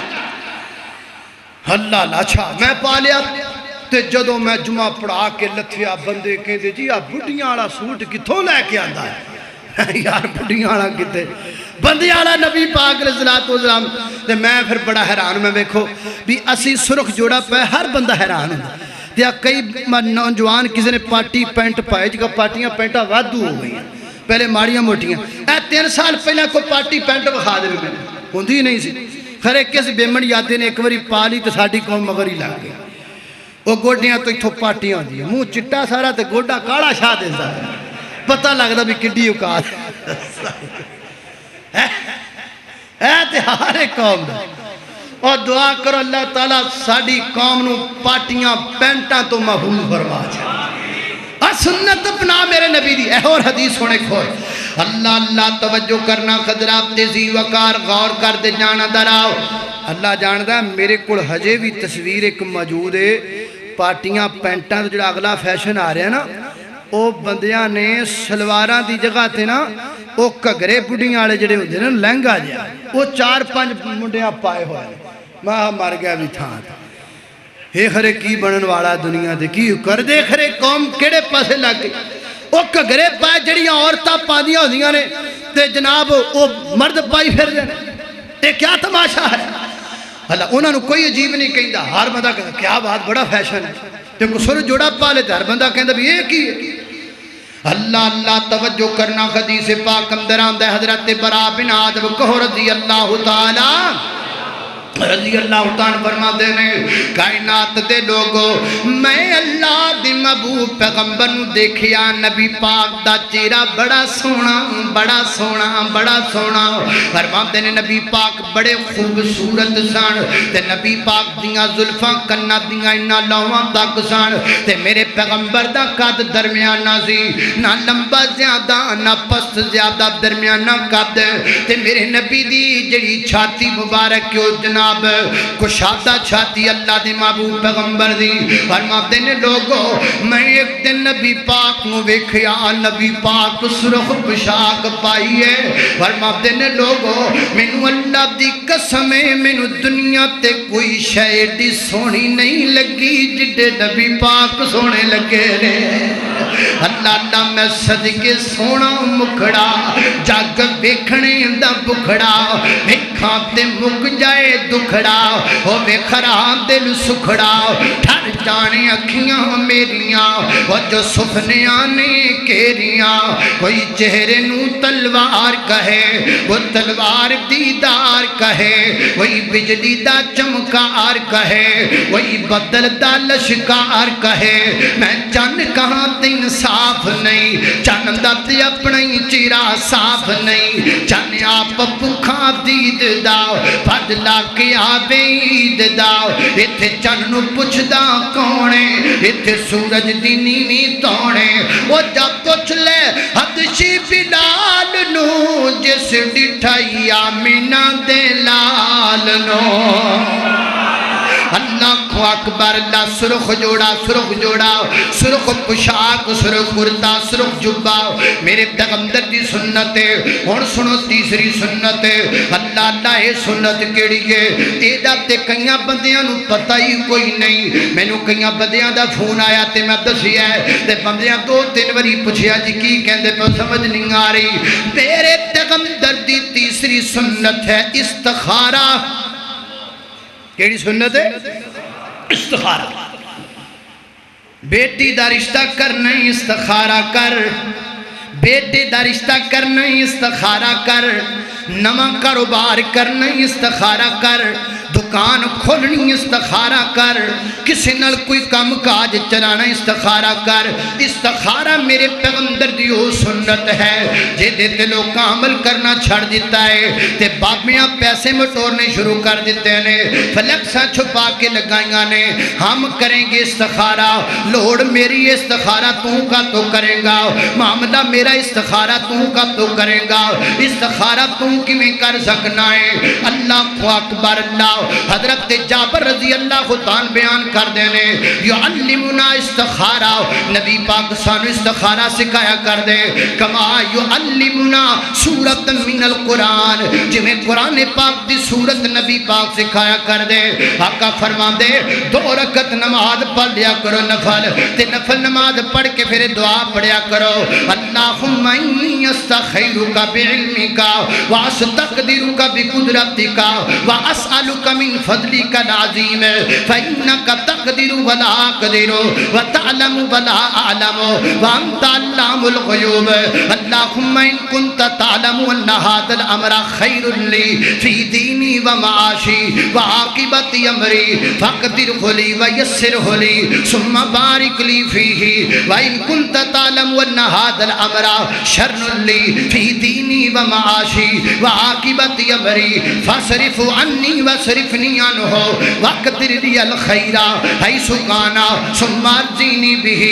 Speaker 1: اللہ لاچھا میں پا لیا تے جدو میں جمعہ پڑھا کے لتھیا بندے کہتے جی آپ بڑھیاں آڑا سوٹ کتھوں لے کے آندہ ہے یار بڑھیاں آڑا کتے بندے آڑا نبی پاک علیہ السلام تے میں پھر بڑا حیران میں دیکھو بھی اسی سرخ جوڑا پہ ہر بندہ حیران ہوں تے کئی نوجوان کسی نے پارٹی پینٹ پائے جگہ پارٹیاں پینٹا وادو ہو گئی ہیں پہلے ماڑیاں موٹیاں 3 سال پہلے کوئی پارٹی پینٹ بخا دے میں ہوندی نہیں سی خیر ایک کسی بیمن یادے نے ایک باری پالی تو ساڑھی قوم مگر ہی لگ گئی وہ گوڑیاں تو اتھو پارٹیاں ہوں دی منہ چٹا سارا تے گوڑا کاڑا شاہ دے سا پتہ لگ دا بھی کڈی اوقات اے تے ہارے قوم دا اور دعا کرو اللہ تعالیٰ ساڑھی قوم نو پارٹیاں پینٹاں تو محفوظ فرما جائے اور سنت اپنا میرے نبی دی اے اور حدیث ہونے کھوئے اللہ اللہ توجہ کرنا قدرات تیزی وقار غور کر دے جانا دراؤ اللہ جاندہ ہے میرے کل حجے بھی تصویر ایک موجود ہے پارٹیاں پینٹاں تو جڑا اگلا فیشن آ رہے ہیں نا او بندیاں نے سلواراں دی جگہ تے نا او گھگرے بڑھیاں والے جڑے ہوندے نے لہنگا جا او 4-5 منڈیاں پائے ہوئے میں مر گیا بھی تھا اے خرے کی بنن والا دنیا دے کی کر دے خرے قوم کیڑے پاسے لگ گئی او گھگرے پائے جڑیاں عورتاں پاندیاں ہوندیاں نے تے جناب او مرد پائی پھر دے اے کیا تماشا ہے اللہ انہوں نے کوئی عجیب نہیں کہندا ہر بندہ کہتا کیا بات بڑا فیشن ہے تے سر جوڑا پا لیتا ہر بندہ کہندا بھی یہ کی ہے اللہ اللہ توجہ کرنا حدیث پاک اندر آندا ہے حضرت برا بن عازب کہو رضی اللہ تعالی فرما دینے کائنات دے لوگو میں اللہ دی محبوب پیغمبر نو دیکھیا نبی پاک دا چہرہ بڑا سونا بڑا سونا بڑا سونا فرما دینے نبی پاک بڑے خوبصورت سن تے نبی پاک دیاں زلفاں کنا دیاں انہا لوہاں تک سن تے میرے پیغمبر دا قد درمیانہ سی نہ لمبا زیادہ نہ پست زیادہ درمیانہ قد تے میرے نبی دی جڑی چھاتی مبارک کیوں جناب کشادہ چھاتی اللہ دی محبوب پیغمبر دی فرماتے نے لوگوں میں ایک دن نبی پاک نو ویکھیا نبی پاک سرخ پوشاک پائی ہے فرماتے نے لوگوں مینوں اللہ دی قسم ہے مینوں دنیا تے کوئی شے ایڈی سونی نہیں لگی جڑے نبی پاک سونے لگے نے اللہ اللہ میں صدقے سونا مکھڑا جگ ویکھنے دا بکھڑا ویکھاں تے مک جائے دکھڑا ہو بے خراب دل سکھڑا ٹھر جانے اکھیاں میریاں وہ جو سپنیاں نے کیریاں کوئی چہرے نو تلوار کہے وہ تلوار دیدار کہے وہی بجلی دا چمکار کہے وہی بدل دا لشکار کہے میں چند کہاں تین صاف نہیں چند تے اپنی چیرا صاف نہیں چند آپ بکھا دید داؤ فضلہ کیا بید داؤ اتھے چند نو پوچھ دا کونے اتھے سورج دی نیوی تونے وہ جا پوچھ لے حدشی بلال نو جس ڈٹھائی آمینہ دے لال نو اللہ اکبر اللہ سرخ جوڑا سرخ پشاک سرخ کرتا سرخ جبا میرے پیغمبر دی سنت ہے اور سنو تیسری سنت ہے اللہ اللہ اے سنت کیڑی ہے اے دا تے کئیاں بندیاں نو پتہ ہی کوئی نہیں میں نو کئیاں بندیاں دا فون آیا تے میں دسیا ہے تے بندیاں 2-3 واری پوچھیا جی کی کہندے پہ سمجھ نہیں آ رہی میرے پیغمبر دی تیسری سنت ہے استخارہ کیڑی سنت ہے استخارہ بیٹی دا رشتہ کر نہیں استخارہ کر بیٹی دا رشتہ کر نہیں استخارہ کر نواں کاروبار کر نہیں استخارہ کر دکان کھولنی استخارہ کر کسی نال کوئی کام کاج چلانا استخارہ کر استخارہ میرے پیغمبر دی وہ سنت ہے جے دیتے لوگ عمل کرنا چھڑ دیتا ہے تے بابیاں پیسے مٹورنے شروع کر دیتے ہیں فلکساں چھپا کے لگائیاں نے ہم کریں گے استخارہ لوڑ میری استخارہ تو کا تو کریں گا معاملہ میرا استخارہ تو کا تو کریں گا استخارہ تو کی میں کر سکنا ہے اللہ اکبر اللہ حضرت جابر رضی اللہ تعالیٰ بیان کر دینے یعلمنا استخارہ نبی پاک سانو استخارہ سکھایا کر دے کما یعلمنا سورت من القرآن جمیں قرآن پاک دی سورت نبی پاک سکھایا کر دے آقا فرما دے 2 رکعت نماز پڑھ لیا کرو نفل تے نفل نماز پڑھ کے پھر دعا پڑھیا کرو اللہم انی استخیرک بعلمک واستقدرک بقدرتک واسألک من فضلک العظیم فإنک تقدر ولا اقدر وتعلم ولا اعلم وانت علام الغیوب اللہم ان کنت تعلم ان هذا الامر خیر لی فی دینی ومعاشی وعاقبت امری فاقدر لی ویسر لی ثم بارک لی فیہ وان کنت تعلم ان هذا الامر شر لی فی دینی ومعاشی وعاقبت امری فاصرف عنی وصرفنی نفنی عنہ وقدر لی الخیر حیث کانا ثم ارجعنی بہ.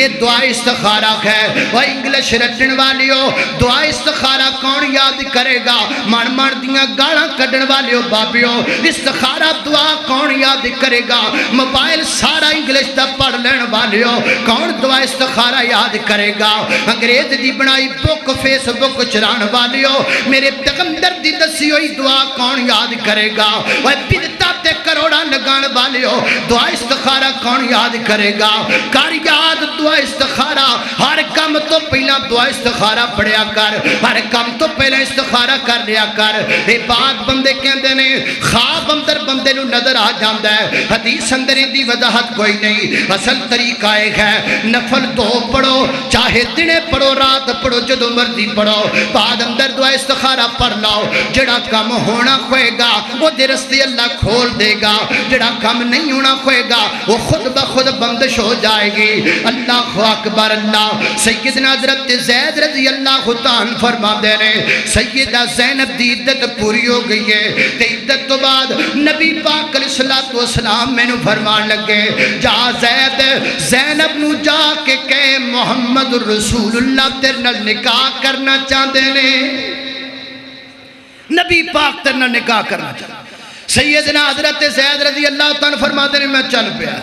Speaker 1: یہ دعا استخارہ ہے. وہ انگلش رٹن والیو دعا استخارہ کون یاد کرے گا؟ من من دیاں گالاں کڈن والیو بابیو استخارہ دعا کون یاد کرے گا؟ موبائل سارا انگلش دا پڑھ لین والیو کون دعا استخارہ یاد کرے گا؟ انگریز دی بنائی بک فیس بک چران والیو میرے پیغمبر دی دسی ہوئی دعا کون یاد کرے گا؟ وہ بدعتاں تے کروڑاں لگان والیو دعا استخارہ کون یاد کرے گا؟ کر یاد دعا استخارہ. ہر کم تو پہلا دعا استخارہ پڑھیا کر. ہر کم تو پہلا استخارہ کر لیا کر. اے بات بندے کہندے نے خواب اندر بندے نو نظر آ جاندا ہے. حدیث اندر دی وضاحت کوئی نہیں. اصل طریقہ ایک ہے نفل دو پڑھو چاہے دنے پڑھو رات پڑھو جدو مرضی پڑھو. بعد اندر دعا استخارہ پڑھ لاؤ. جڑا کم ہونا ہوئے گا وہ دے رستے اللہ کھول دے گا. جڑا کم نہیں ہونا ہوئے گا وہ خود بخود بندش ہو جائے گی. اللہ اکبر اللہ. سیدنا حضرت زید رضی اللہ تعالیٰ فرما دے رہے سیدہ زینب دی عدت پوری ہو گئی ہے. تے عدت تو بعد نبی پاک علیہ السلام میں نو فرمان لگے جا زید زینب نو جا کے کہے محمد رسول اللہ تیرے نال نکاح کرنا چاہتے نے. نبی پاک تیرے نال نکاح کرنا چاہتے. سیدنا حضرت زید رضی اللہ تعالیٰ فرما دے رہے میں چل پیا.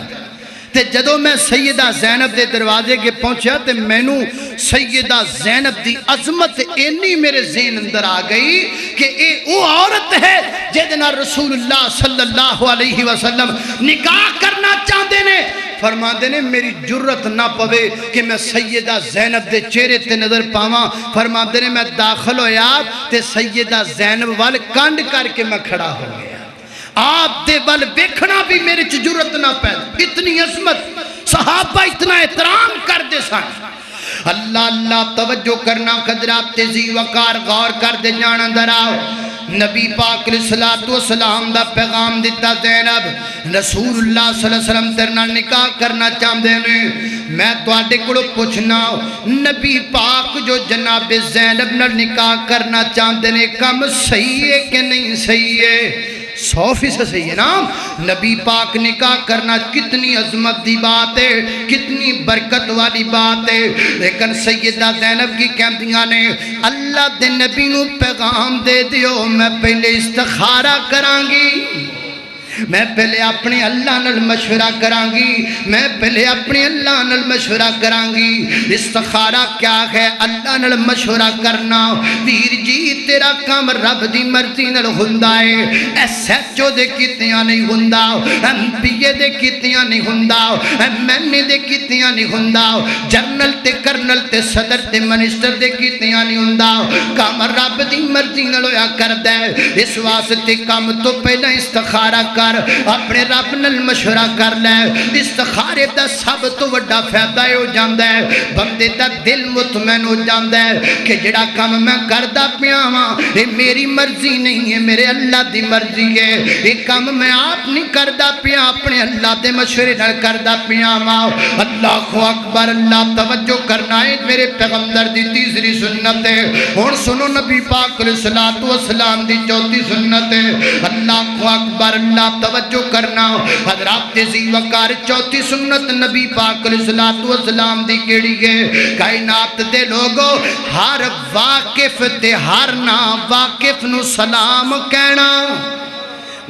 Speaker 1: تے جدو میں سیدہ زینب دے دروازے کے پہنچیا تے میں نو سیدہ زینب دی عظمت اینی میرے ذہن اندر آ گئی کہ اے وہ عورت ہے جدنا رسول اللہ صلی اللہ علیہ وسلم نکاح کرنا چاہتے نے. فرما دینے میری جرت نہ پوے کہ میں سیدہ زینب دے چہرے تے نظر پاواں. فرما دینے میں داخل ہویا تے سیدہ زینب وال کانڈ کر کے میں کھڑا ہو گیا. آپ دے بل بیکھنا بھی میرے جرت نہ پیدا. اتنی عظمت صحابہ اتنا احترام کر دے سن. اللہ اللہ توجہ کرنا قدرات تیزی وقار غور کر دے جان اندر آؤ. نبی پاک علیہ السلام دا پیغام دیتا زینب رسول اللہ صلی اللہ علیہ وسلم تیرنا نکاح کرنا چاہتے ہیں. میں تو آٹے کڑو پوچھنا نبی پاک جو جناب زینب نال نکاح کرنا چاہتے ہیں کم صحیح ہے کہ نہیں صحیح ہے؟ 100% صحیح ہے نا. نبی پاک نکاح کرنا کتنی عظمت دی بات ہے کتنی برکت والی بات ہے. لیکن سیدہ زینب کی کہندیاں نے اللہ دے نبی نو پیغام دے دیو میں پہلے استخارہ کرانگی. میں پہلے اپنے اللہ نال مشورہ کرانگی. میں پہلے اپنے اللہ نال مشورہ کرانگی. استخارہ کیا ہے؟ اللہ نال مشورہ کرنا. ویر جی تیرا کام رب دی مرضی نال ہوندا ہے. ایس ایچ او دے کیتیاں نہیں ہوندا. ایم پی اے دے کیتیاں نہیں ہوندا. ایم این اے دے کیتیاں نہیں ہوندا. جنرل تے کرنل تے صدر تے منسٹر دے کیتیاں نہیں ہوندا. کام رب دی مرضی نال ہویا کردا ہے. اس واسطے کام تو پہلا استخارہ کر اپنے رب نال مشورہ کر لے. استخارے دا سب تو وڈا فائدہ ہو جاندا ہے بندے دا دل مطمئن ہو جاندا ہے کہ جڑا کام میں کردا پیا ہاں یہ میری مرضی نہیں ہے میرے اللہ دی مرضی ہے. یہ کام میں آپ نہیں کردا پیا اپنے اللہ دے مشورے نال کردا پیا ہاں. اللہ اکبر اللہ. توجہ کرنا ہے میرے پیغمبر دی تیسری سنت ہے. ہن سنو نبی پاک علیہ السلام دی چوتھی سنت ہے. اللہ اکبر اللہ. توجہ کرنا حضرات تیزی وقار چوتھی سنت نبی پاک علیہ السلام دی کیڑی ہے؟ کائنات دے لوگو ہر واقف تے ہر نا واقف نو سلام کہنا.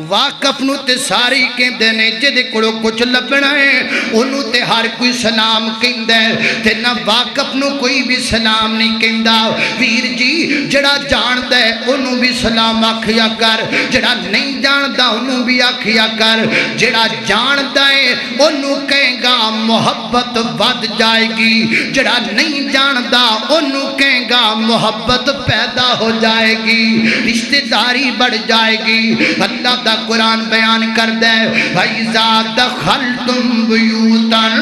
Speaker 1: واقف نو تے ساری کہندے نے جدے کولو کچھ لبنا ہے انہوں تے ہر کوئی سلام کہندا ہے تے نہ واقف نو کوئی بھی سلام نہیں کہندا. ویر جی جڑا جاندا ہے انہوں بھی سلام آکھیا کر. جڑا نہیں جاندا انہوں بھی آکھیا کر. جڑا جاندا ہے انہوں کہے گا محبت ود جائے گی. جڑا نہیں جاندا انہوں کہے گا محبت پیدا ہو جائے گی رشتہ داری بڑھ جائے گی. اللہ دا قرآن بیان کر دے وَإِذَا دَخَلْتُمْ بُيُوتًا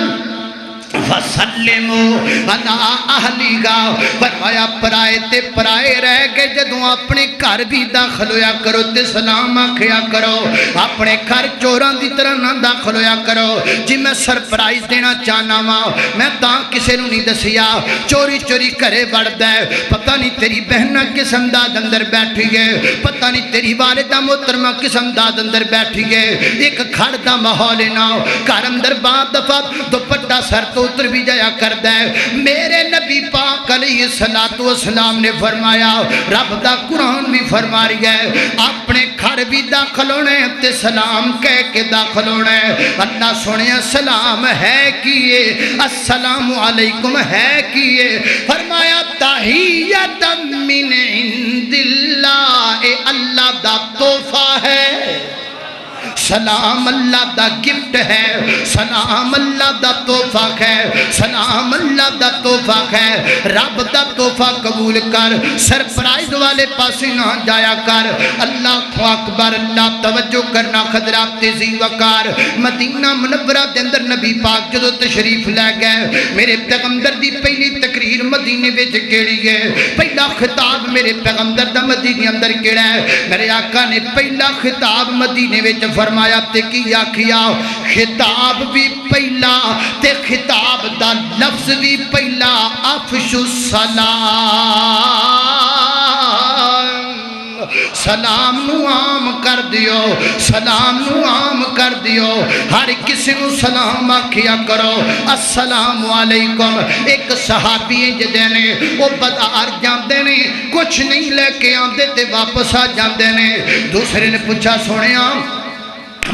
Speaker 1: فسلمو علی اہلیہا فرمایا پرائے تے پرائے رہ کے جدوں اپنے گھر بھی داخل ہویا کرو تے سلام آکھیا کرو اپنے گھر چوراں دی طرح نہ داخل ہویا کرو جی میں سرپرائز دینا چاہنا وا میں تاں کسے نوں نہیں دسیا چوری چوری گھرے وڑدا ہے پتہ نہیں تیری بہن کس انداز اندر بیٹھی ہے پتہ نہیں تیری والدہ محترمہ کس انداز اندر بیٹھی ہے ایک گھر دا ماحول نہ گھر اندر بعد دفعہ دوپٹہ سر تو اتر بھی جایا کردا ہے میرے نبی پاک علیہ الصلوۃ والسلام نے فرمایا رب دا قرآن بھی فرما رہی ہے اپنے گھر بھی داخل ہونے تے سلام کہہ کے داخل ہونے اللہ سونے سلام ہے کیے السلام علیکم ہے کیے فرمایا تحیۃ من عند اللہ اللہ دا تحفہ ہے سلام اللہ دا گفٹ ہے سلام اللہ دا تحفہ ہے سلام اللہ دا تحفہ ہے رب دا تحفہ قبول کر سرپرائز والے پاسے نہ جایا کر اللہ اکبر اللہ توجہ کرنا خضرات تیزی وقار مدینہ منورہ دے اندر نبی پاک جدو تشریف لے گئے میرے پیغمبر دی پہلی تقریر مدینے وچ کیڑی ہے پہلا خطاب میرے پیغمبر دا مدینے اندر کیڑا ہے میرے آقا نے پہلا خطاب مدینے وچ فرمایا تے کیا کیا خطاب بھی پہلا تے خطاب دا لفظ بھی پہلا افشو السلام سلام نو عام کر دیو سلام نو عام کر دیو ہر کسی نو سلام آکھیا کرو السلام علیکم ایک صحابی جدے نے وہ بازار جاندے نے کچھ نہیں لے کے آندے تے واپس آ جاندے نے دوسرے نے پوچھا سونیا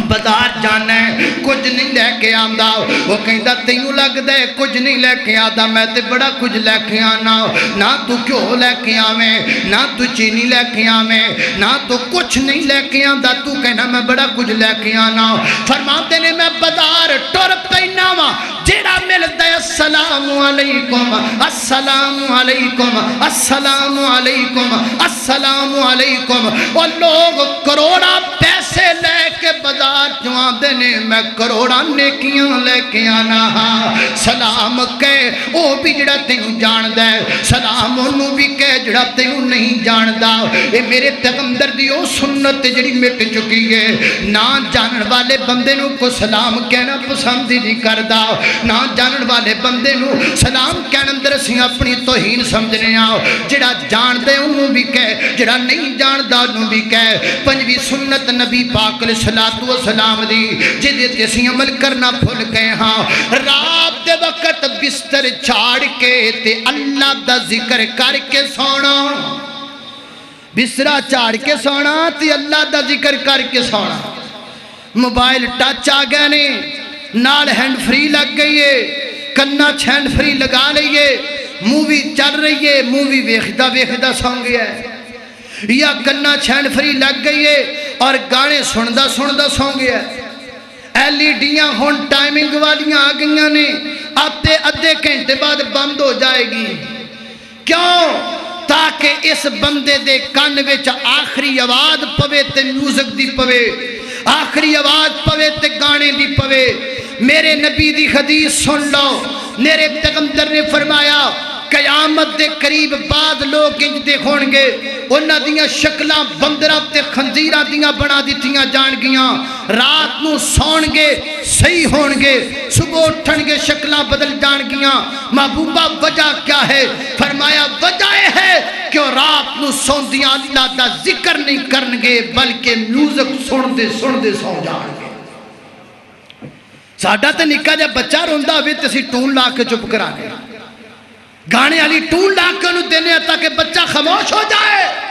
Speaker 1: بازار جانا ہے کچھ نہیں لے کے آندا وہ کہندا تینوں لگدا ہے کچھ نہیں لے کے آندا میں تے بڑا کچھ لے کے آنا نہ تو کیوں لے کے آویں نہ تو چینی لے کے آویں نہ تو کچھ نہیں لے کے آندا تو کہنا میں بڑا کچھ لے کے آنا فرماتے نے میں بازار ٹر پینا وا جیڑا ملدا ہے السلام علیکم السلام علیکم السلام علیکم السلام علیکم وہ لوگ کروڑا پیسے لے کے بازار جو آندے نے میں کروڑا نیکیاں لے کے آنا ہاں سلام کہہ او بھی جڑا تینوں جاندہ ہے سلام انہوں بھی کہہ جڑا تینوں نہیں جاندہ اے میرے پیغمبر دی او سنت جڑی مٹ چکی ہے نہ جانن والے بندے نو کو سلام کہنا پسند ہی نہیں کردا نہ جانن والے بندے نو سلام کہنا اندر اسی اپنی توہین سمجھنے آؤ جڑا جان دے انہوں بھی کہہ جڑا نہیں جان دا انہوں بھی کہہ پنجویں سنت نبی پاک علیہ السلام دی جدے تیسی عمل کرنا بھول گئے ہاں رات دے وقت بستر چھاڑ کے تے اللہ دا ذکر کر کے سونا بسترہ چھاڑ کے سونا تے اللہ دا ذکر کر کے سونا موبائل ٹچ آ گئے نے نال ہینڈ فری لگ گئی ہے کنا ہینڈ فری لگا لئیے مووی چل رہی ہے مووی ویکھدا ویکھدا سو گیا ہے یا کنا ہینڈ فری لگ گئی ہے اور گانے سندا سندا سو گیا ہے ایل ای ڈیاں ہون ٹائمنگ والیاں آ گئیاں نے آتے ادھے گھنٹے بعد بند ہو جائے گی کیوں تاکہ اس بندے دے کان وچ آخری آواز پوے تے میوزک دی پوے آخری آواز پوے تے گانے دی پوے میرے نبی دی حدیث سن لو میرے پیغمبر نے فرمایا قیامت دے قریب بعد لوگ انج دے ہون گے انہاں دیاں شکلاں بندراں تے خنزیراں دیاں بنا دتیاں جان گیاں رات نو سون گے صحیح ہون گے صبح اٹھن گے شکلاں بدل جان گیاں محبوبہ وجہ کیا ہے فرمایا وجہ ہے کہ رات نو سون دیاں اللہ دا ذکر نہیں کرن گے بلکہ میوزک سن دے سو جان گے ساڈا تے نکا جا بچہ روندا ہوئے تے اسی ٹون لا کے چپ کرانے گانے والی ٹون لا کے انہوں دینے تاکہ بچہ خاموش ہو جائے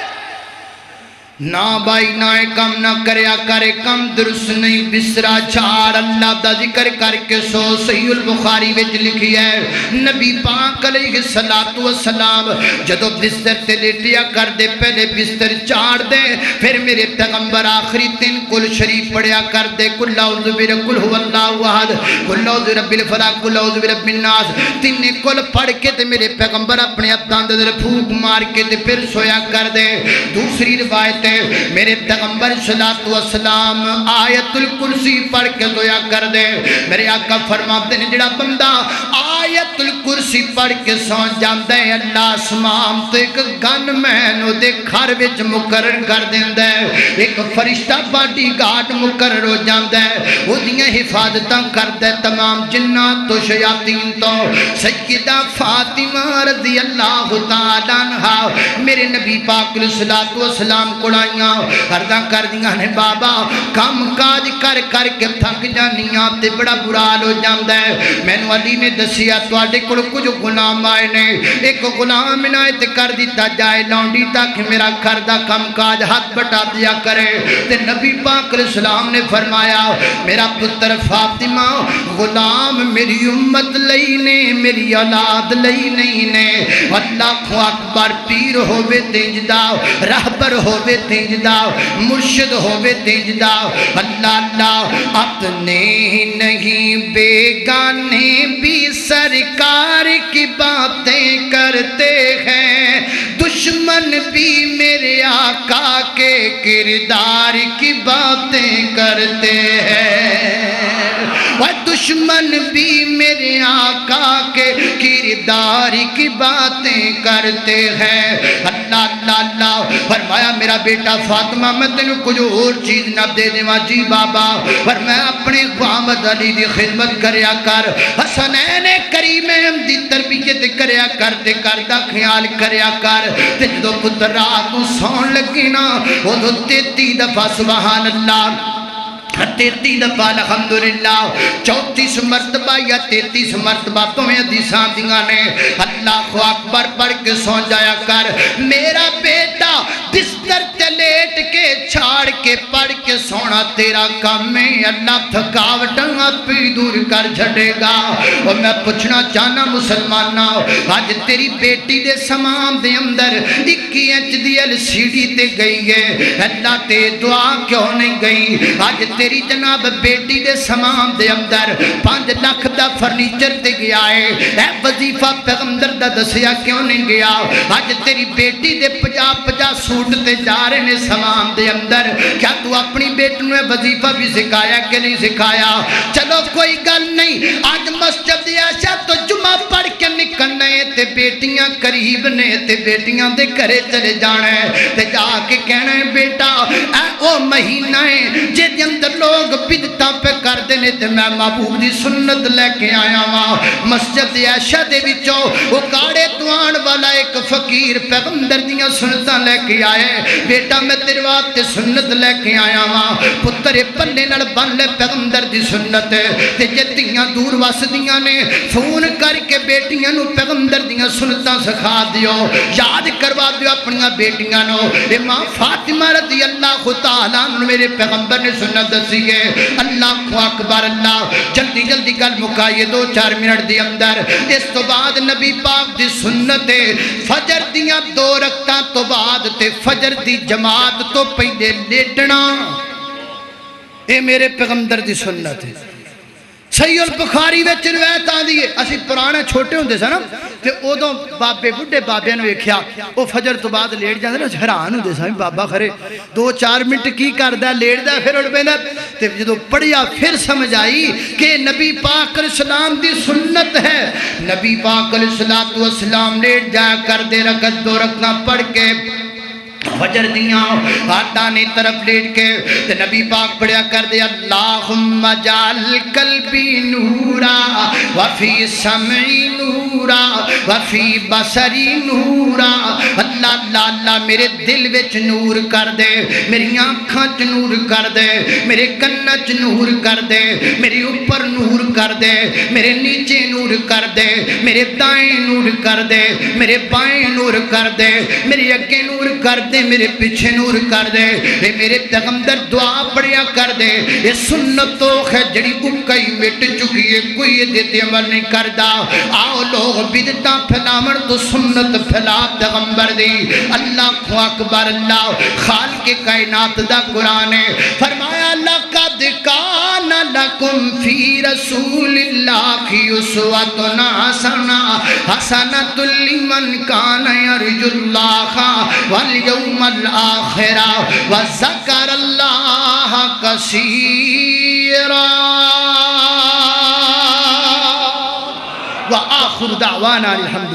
Speaker 1: نہ بھائی نہ کم نہ کریا کرے کم درست نہیں بسرا چھاڑ اللہ دا ذکر کر کے سو صحیح البخاری وچ لکھی ہے نبی پاک علیہ السلام جدو بستر تے لیٹیا کر دے پہلے بستر چاڑ دے پھر میرے پیغمبر آخری تین کل شریف پڑھیا کر دے کل اعوذ برب هو اللہ احد کل اعوذ برب الفلق کل اعوذ برب الناس تین کل پڑھ کے تے میرے پیغمبر اپنے ہاتھاں دے پھونک مار کے تے پھر سویا کر دے دوسری روایت واسطے میرے پیغمبر صلوات و سلام آیت الکرسی پڑھ کے دعا کر دے. میرے آقا فرماتے ہیں جڑا بندہ آیت الکرسی پڑھ کے سو جاندا ہے اللہ اسمان تو ایک گن مین او دے گھر وچ مقرر کر دیندا ہے, ایک فرشتہ باڈی گارڈ مقرر ہو جاندا ہے, او دیاں حفاظتاں کردا ہے تمام جنات تو شیاطین تو. سیدہ فاطمہ رضی اللہ تعالی عنہا میرے نبی پاک علیہ الصلوۃ والسلام کوڑائیاں عرضاں کر دیاں نے بابا کام کاج کر کر کے تھک جانیاں تے بڑا برا حال ہو جاندا ہے. مینوں علی نے دسیا تواڈے کول کچھ غلام آئے نے, ایک غلام عنایت کر دیتا جائے لونڈی تک میرا گھر دا کام کاج ہاتھ بٹا دیا کرے. تے نبی پاک علیہ السلام نے فرمایا میرا پتر فاطمہ غلام میری امت لئی نے میری اولاد لئی نہیں نے. اللہ اکبر. پیر ہووے تینجدا رہبر ہووے تینجدا مرشد ہووے تینجدا اللہ اللہ اپنے ہی نہیں بیگانے بھی سرکار کی باتیں کرتے ہیں, دشمن بھی میرے آقا کے کردار کی باتیں کرتے ہیں, دشمن بھی میرے آقا کے کردار کی باتیں کرتے ہیں. اللہ اللہ اللہ فرمایا میرا بیٹا فاطمہ میں تینوں کچھ اور چیز نہ دے دیواں جی بابا, پر میں اپنے محمد علی دی خدمت کریا کر, حسنین کریمین دی تربیت کریا کر, تے گھر دا خیال کریا کر. تے جدوں پتر رات نوں سون لگی نا اودوں 33 دفعہ سبحان اللہ 33 دفعہ الحمدللہ 34 مرتبہ یا 33 مرتبہ تمہیں حدیثاں دیاں نے اللہ اکبر پڑھ کے سو جایا کر. میرا بیٹا بستر تے لیٹ کے چھاڑ کے پڑھ کے سونا تیرا کام ہے, اللہ تھکاوٹاں اپنی دور کر چھڑے گا. اور میں پوچھنا چاہنا مسلماناں آج تیری بیٹی دے سامان دے اندر 21 انچ دی LCD تے گئی ہے, اللہ تے دعا کیوں نہیں گئی؟ آج تیری جناب بیٹی دے سامان دے اندر 5 لاکھ دا فرنیچر تے گیا ہے, اے وظیفہ پیغمبر دا دسیا کیوں نہیں گیا؟ آج تیری بیٹی دے 50 سوٹ تے جا رہے نے سامان دے اندر, کیا تو اپنی بیٹی نے وظیفہ بھی سکھایا کہ نہیں سکھایا؟ چلو کوئی گل نہیں, آج مسجد ایسا تو جمعہ پڑھ کے نکلنا ہے تے بیٹیاں قریب نے تے بیٹیاں دے گھرے چلے جانا ہے تے جا کے کہنا ہے بیٹا اے او مہینہ ہے جے دے اندر لوگ بدعتاں پہ کر دینے تے میں محبوب دی سنت لے کے آیا ہاں. مسجد عائشہ دے وچوں او کاڑے دوان والا ایک فقیر پیغمبر دیاں سنتاں لے کے آئے, بیٹا میں تیرے واسطے سنت لے کے آیا ہاں, پتر پلے نال بن لے پیغمبر دی سنت. تے جتیاں دور وسدیاں نے فون کر کے بیٹیاں نو پیغمبر دیاں سنتاں سکھا دیو, یاد کروا دیو اپنیاں بیٹیاں نو. اے ماں فاطمہ رضی اللہ تعالیٰ عنہ میرے پیغمبر نے سنت دسی ہے. اللہ اکبر. اللہ جلدی جلدی گل مکائیے 2-4 منٹ دی اندر. اس تو بعد نبی پاک دی سنت فجر دیاں 2 رکعتاں تو بعد تے فجر دی جماعت تو پہلے لیٹنا, اے میرے پیغمبر دی سنت ہے. صحیح البخاری وچ روایت آندی ہے, اسی پرانے چھوٹے ہوندے سن تے اودوں بابے بڈھے بابیاں نوں ویکھیا او فجر تو بعد لیٹ جاندے نا, حیران ہوندے سن بابا خرے 2-4 منٹ کی کردا لیٹدا پھر اٹھ پیندا. تے جدوں پڑھیا پھر سمجھ آئی کہ نبی پاک علیہ السلام دی سنت ہے. نبی پاک علیہ الصلوۃ والسلام لیٹ جایا کردے رکعت 2 رکعتاں پڑھ کے فجر دیاں آدانی طرف لیٹ کے تے نبی پاک پڑھیا کر دے اللہم جعل قلبی نورا وفی سمعی نورا وفی بصری نورا. اللہ اللہ اللہ میرے دل وچ نور کر دے, میری آنکھاں چ نور کر دے, میرے کناں چ نور کر دے, میرے اوپر نور کر دے, میرے نیچے نور کر دے, میرے دائیں نور کر دے, میرے بائیں نور کر دے, میرے اگے نور کر دے, میرے پیچھے نور کر دے. اے میرے پیغمبر دعا پڑھیا کر دے. یہ سنت تو ہے جڑی اکئی مٹ چکی ہے, کوئی یہ تے عمل نہیں کردا. آؤ لوگ بدعتاں پھیلاون تو سنت پھیلا پیغمبر دی. اللہ اکبر. اللہ خالق کائنات دا قرآن ہے, فرمایا لقد کان لکم فی رسول اللہ اسوۃ حسنۃ لمن کان یرجو اللہ والیوم الآخر وذکر اللہ کثیرا وآخر دعوانا الحمد